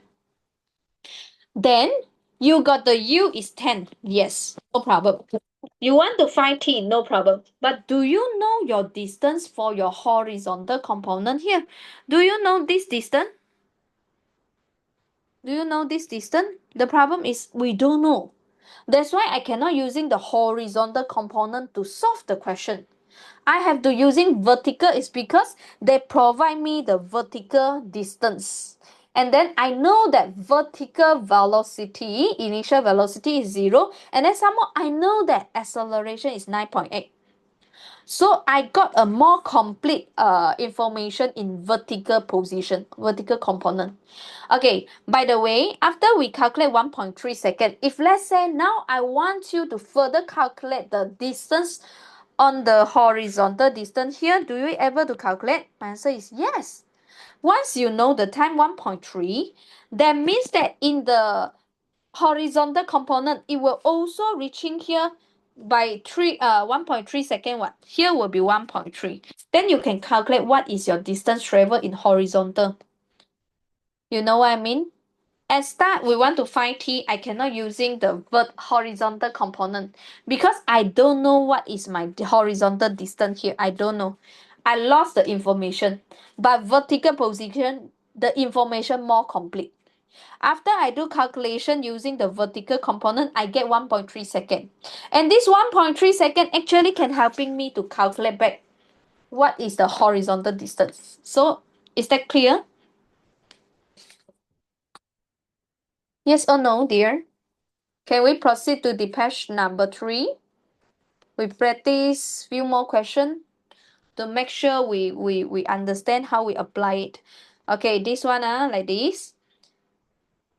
Then you got the u is 10. Yes, no problem. You want to find t, no problem. But do you know your distance for your horizontal component here? Do you know this distance? Do you know this distance? The problem is we don't know. That's why I cannot using the horizontal component to solve the question. I have to using vertical is because they provide me the vertical distance. And then I know that vertical velocity, initial velocity is 0. And then somehow I know that acceleration is 9.8. So I got a more complete information in vertical position, vertical component. Okay, by the way, after we calculate 1.3 seconds, if let's say now I want you to further calculate the distance on the horizontal distance here, do you able to calculate? My answer is yes. Once you know the time 1.3, that means that in the horizontal component, it will also reaching here by 1.3 second. What here will be 1.3. Then you can calculate what is your distance traveled in horizontal. You know what I mean? At start, we want to find t. I cannot using the horizontal component because I don't know what is my horizontal distance here. I don't know. I lost the information. But vertical position, the information more complete. After I do calculation using the vertical component, I get 1.3 second. And this 1.3 second actually can helping me to calculate back what is the horizontal distance. So is that clear? Yes or no, dear? Can we proceed to the page number 3? We practice few more questions to make sure we understand how we apply it. Okay, this one like this.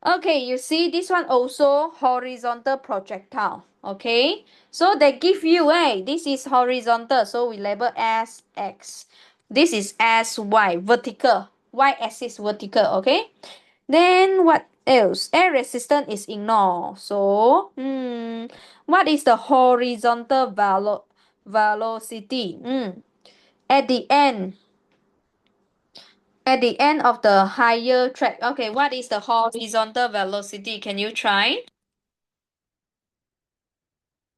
Okay, you see this one also horizontal projectile. Okay, so they give you, this is horizontal, so we label as X. This is as Y, vertical. Y-axis vertical, okay? Then what else? Air resistance is ignored. So, what is the horizontal velocity? At the end, at the end of the higher track. Okay, what is the horizontal velocity? Can you try?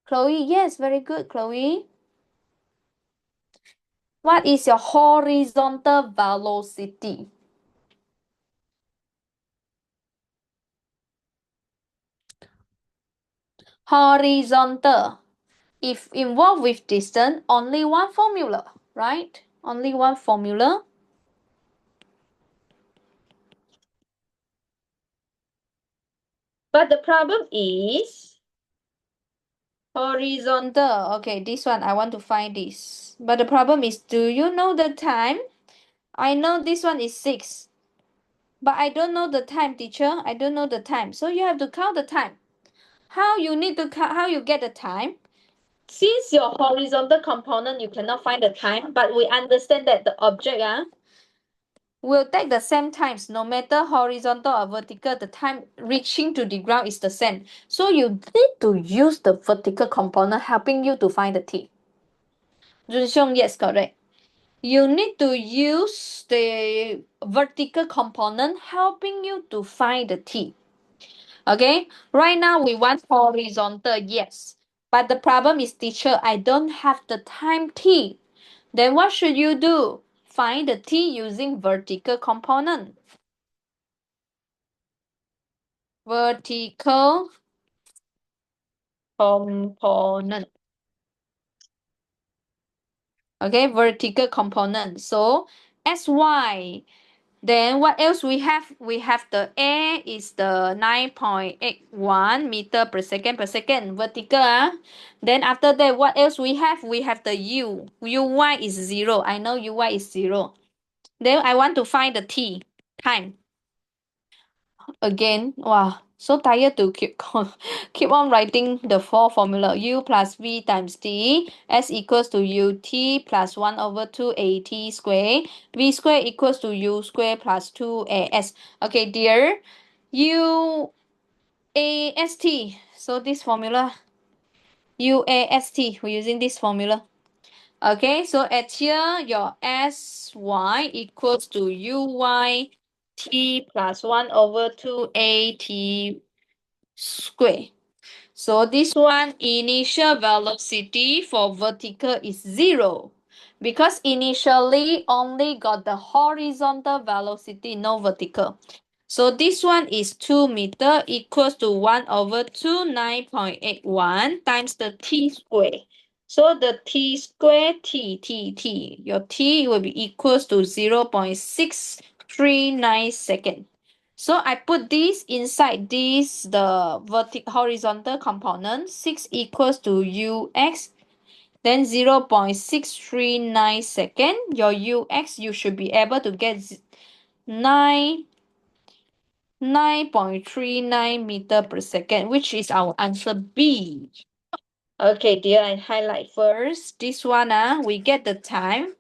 Chloe, yes, very good, Chloe. What is your horizontal velocity? Horizontal. If involved with distance, only one formula, right? Only one formula. But the problem is horizontal. Okay, this one, I want to find this. But the problem is, do you know the time? I know this one is 6. But I don't know the time, teacher. I don't know the time. So you have to count the time. How you need to count, how you get the time? Since your horizontal component, you cannot find the time, but we understand that the object will take the same times, no matter horizontal or vertical, the time reaching to the ground is the same. So you need to use the vertical component helping you to find the t. Junxiong, yes, correct. You need to use the vertical component helping you to find the t. Okay, right now we want horizontal, yes. But the problem is, teacher, I don't have the time t. Then what should you do? Find the t using vertical component. Vertical component. Okay, vertical component. So SY. Then what else we have? We have the A is the 9.81 meter per second, vertical. Then after that, what else we have? We have the U. UY is 0. I know UY is 0. Then I want to find the T, time. Again, wow, So tired to keep on writing the four formula. U plus V times T, S equals to UT plus 1 over 2 AT square. V square equals to U square plus 2AS. Okay, dear. UAST. So this formula, UAST, we're using this formula. Okay, so at here, your SY equals to UY T plus 1 over 2 AT square. So this one, initial velocity for vertical is 0 because initially only got the horizontal velocity, no vertical. So this one is 2 meter equals to 1 over 2, 9.81 times the t square. So the t square, t, your t will be equals to 0.639 seconds. So I put this inside this, the horizontal component, 6 equals to ux, then 0.639 second. Your ux, you should be able to get 9.39 meter per second, which is our answer B. Okay, dear, I highlight first. This one, we get the time.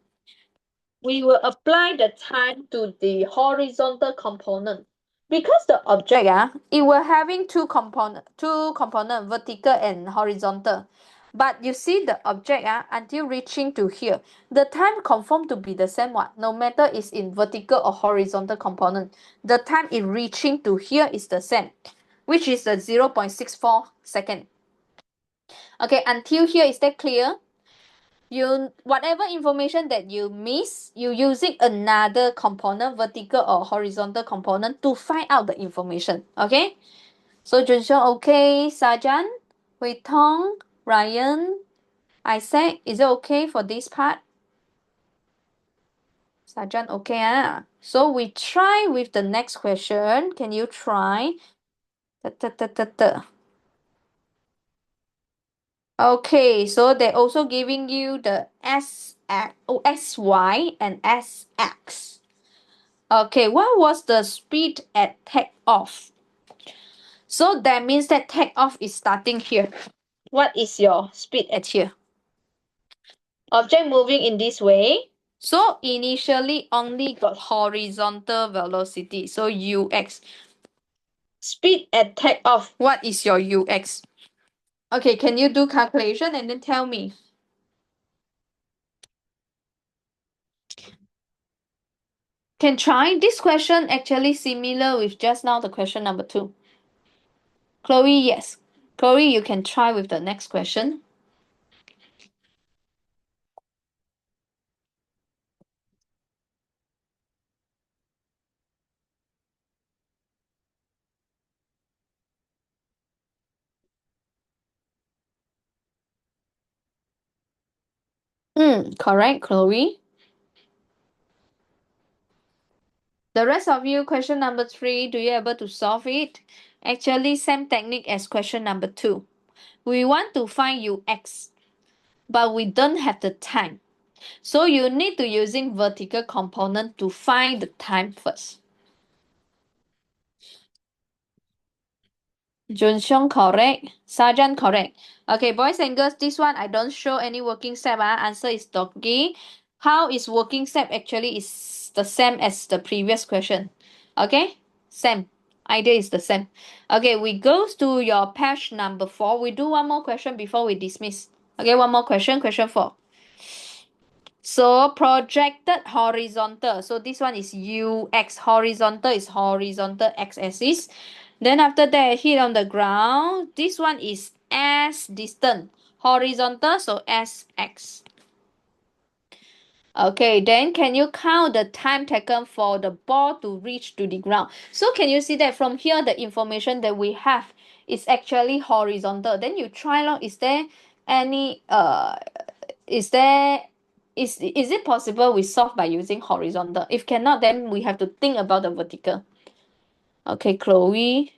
We will apply the time to the horizontal component. Because the object, it will having two component, vertical and horizontal. But you see the object, until reaching to here, the time confirmed to be the same one, no matter it's in vertical or horizontal component. The time in reaching to here is the same, which is the 0.64 second. Okay, until here, is that clear? You whatever information that you miss, you using another component, vertical or horizontal component, to find out the information. Okay, so Junxiong, okay, Sajan, Hui Tong, Ryan, Isaac, is it okay for this part? Sajan, okay, so we try with the next question. Can you try? Okay, so they're also giving you the SY and SX. Okay, what was the speed at takeoff? So that means that takeoff is starting here. What is your speed at here? Object moving in this way. So initially only got horizontal velocity. So UX. Speed at takeoff. What is your UX? Okay, can you do calculation and then tell me? Can try. This question actually similar with just now the question number 2. Chloe, yes. Chloe, you can try with the next question. Correct, Chloe. The rest of you, question number 3, do you able to solve it? Actually, same technique as question number 2. We want to find UX, but we don't have the time. So you need to using vertical component to find the time first. Junxiong correct. Sajan correct. Okay, boys and girls, this one I don't show any working step. Answer is doggy. How is working step actually is the same as the previous question. Okay, same. Idea is the same. Okay, we go to your page number 4. We do one more question before we dismiss. Okay, one more question. Question 4. So projected horizontal. So this one is UX. Horizontal is horizontal x-axis. Then after that, hit on the ground. This one is S distance. Horizontal, so SX. Okay, then can you count the time taken for the ball to reach to the ground? So can you see that from here, the information that we have is actually horizontal. Then you try long, is there any, is it possible we solve by using horizontal? If cannot, then we have to think about the vertical. Okay, Chloe.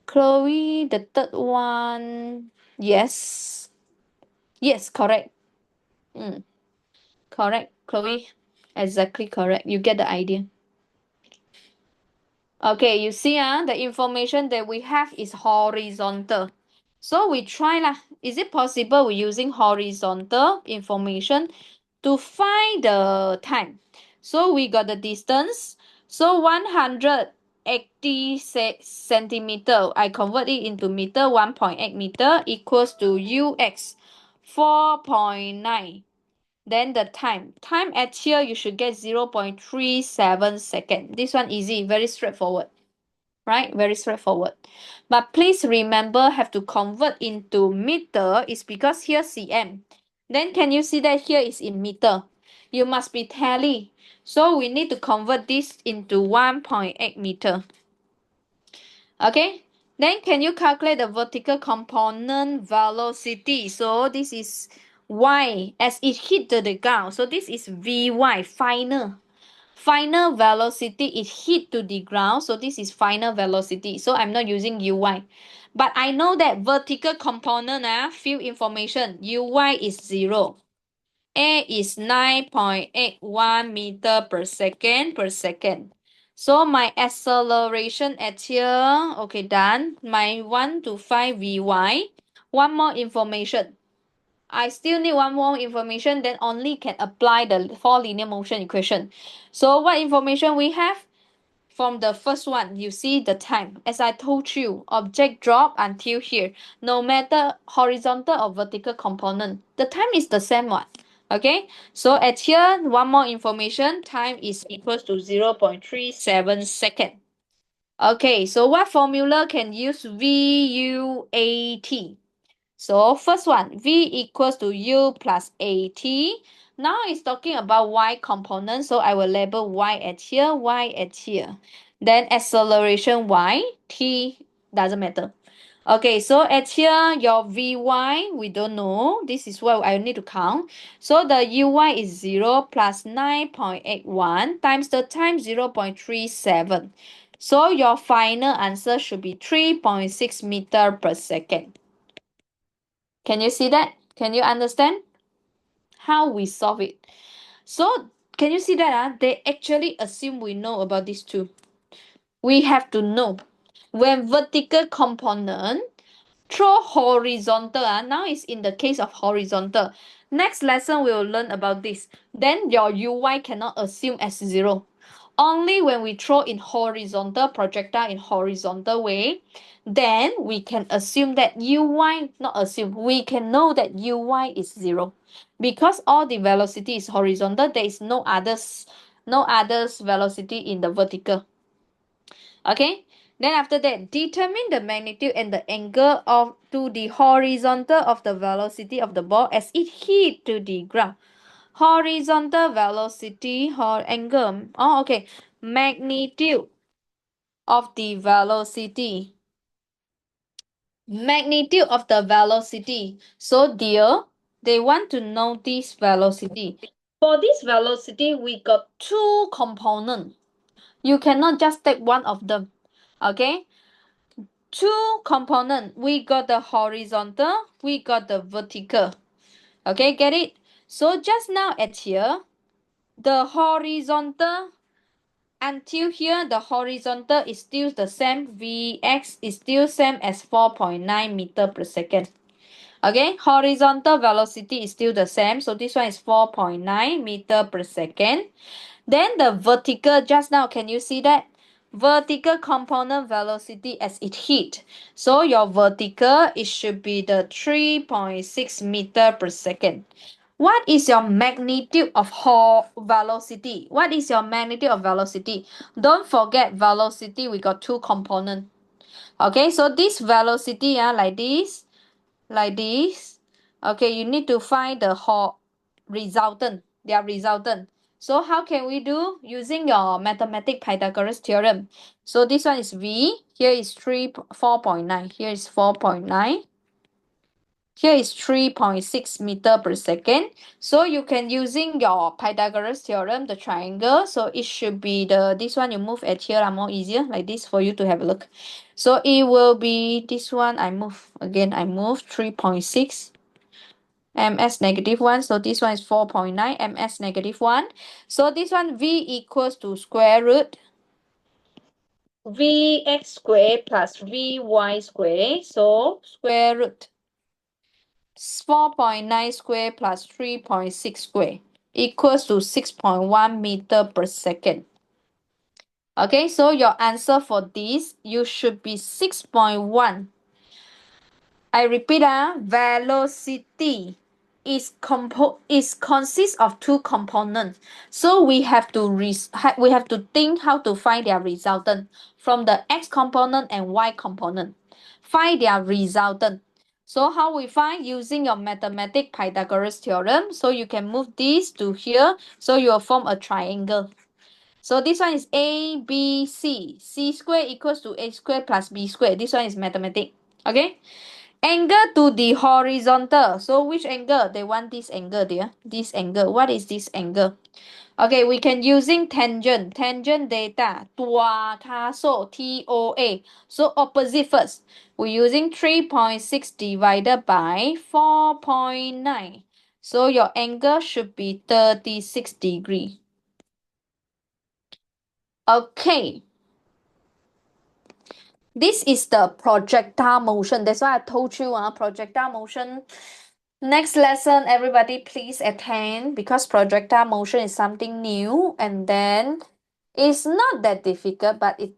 Chloe, the third one, yes. Yes, correct. Correct, Chloe. Exactly correct. You get the idea. Okay, you see the information that we have is horizontal. So we try lah. Is it possible we using horizontal information to find the time? So we got the distance. So 180 centimeter. I convert it into meter. 1.8 meter equals to UX 4.9. Then the time. Time at here, you should get 0.37 seconds. This one easy, very straightforward. Right? Very straightforward. But please remember, have to convert into meter is because here cm. Then can you see that here is in meter? You must be tally. So we need to convert this into 1.8 meter. Okay? Then can you calculate the vertical component velocity? So this is y as it hit the ground. So this is Vy, final. Final velocity is hit to the ground. So this is final velocity. So I'm not using Uy. But I know that vertical component, field information, Uy is 0. A is 9.81 meter per second. So my acceleration at here, okay, done. My 1 to 5 Vy. One more information. I still need one more information, then only can apply the 4 linear motion equation. So what information we have? From the first one, you see the time. As I told you, object drop until here. No matter horizontal or vertical component, the time is the same one. Okay, so at here, one more information, time is equals to 0.37 second. Okay, so what formula can use VUAT? So first one, V equals to U plus AT. Now it's talking about Y component, so I will label Y at here, Y at here. Then acceleration Y, T doesn't matter. Okay, so at here, your Vy, we don't know. This is what I need to count. So the Uy is 0 plus 9.81 times the time 0.37. So your final answer should be 3.6 meter per second. Can you see that? Can you understand how we solve it? So can you see that they actually assume we know about these two. We have to know when vertical component throw horizontal. Now it's in the case of horizontal. Next lesson we will learn about this. Then your Uy cannot assume as 0. Only when we throw in horizontal projectile in horizontal way, then we can assume that Uy, not assume, we can know that Uy is 0. Because all the velocity is horizontal, there is no others velocity in the vertical. Okay, then after that, determine the magnitude and the angle of to the horizontal of the velocity of the ball as it hit to the ground. Horizontal velocity or angle. Oh, okay. Magnitude of the velocity. Magnitude of the velocity. So dear, they want to know this velocity. For this velocity, we got two components. You cannot just take one of them. Okay? Two components. We got the horizontal, we got the vertical. Okay, get it? So just now at here, the horizontal until here, the horizontal is still the same. Vx is still same as 4.9 meter per second. Okay, horizontal velocity is still the same. So this one is 4.9 meter per second. Then the vertical, just now, can you see that? Vertical component velocity as it hit. So your vertical, it should be the 3.6 meter per second. What is your magnitude of velocity? What is your magnitude of velocity? Don't forget velocity, we got two components. Okay, so this velocity, like this, like this. Okay, you need to find the resultant, their resultant. So how can we do? Using your mathematical Pythagoras theorem. So this one is V, here is 4.9, here is 4.9. Here is 3.6 meter per second. So you can using your Pythagoras theorem, the triangle. So it should be this one you move at here more easier like this for you to have a look. So it will be this one. I move 3.6 ms negative 1. So this one is 4.9 ms negative 1. So this one V equals to square root Vx squared plus Vy squared. So square root 4.9 squared plus 3.6 squared equals to 6.1 meter per second. Okay, so your answer for this, you should be 6.1. I repeat, velocity is consists of two components. So we have to think how to find their resultant from the x component and y component. Find their resultant. So how we find? Using your mathematical Pythagoras theorem. So you can move this to here. So you will form a triangle. So this one is A, B, C. C squared equals to A squared plus B squared. This one is mathematics. Okay? Angle to the horizontal. So which angle? They want this angle, dear. This angle. What is this angle? Okay, we can using tangent. Tangent data. Tua so TOA. So opposite first. We're using 3.6 divided by 4.9. So your angle should be 36 degrees. Okay. This is the projectile motion. That's why I told you, projectile motion. Next lesson, everybody please attend because projectile motion is something new, and then it's not that difficult, but it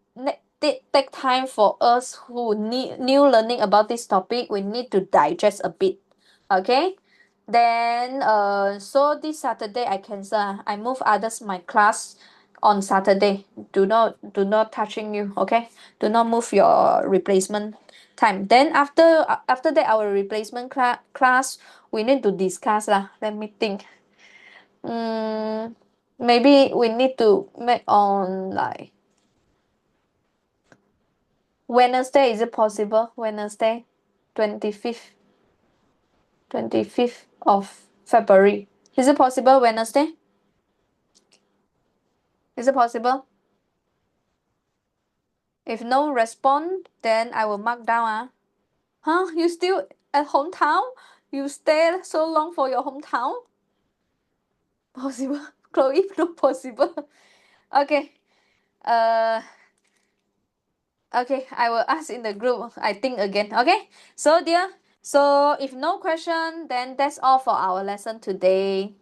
take time for us who need new learning about this topic. We need to digest a bit. Okay. Then so this Saturday I cancel. I move others my class on Saturday. Do not touching you. Okay. Do not move your replacement time. Then after that our replacement class we need to discuss lah. Let me think. Maybe we need to make on like Wednesday. Is it possible? Wednesday, 25th, 25th of February. Is it possible Wednesday? Is it possible? If no response, then I will mark down. Huh? You still at hometown? You stay so long for your hometown? Possible. Chloe, not possible. Okay. Okay, I will ask in the group. I think again. Okay. So dear, so if no question, then that's all for our lesson today.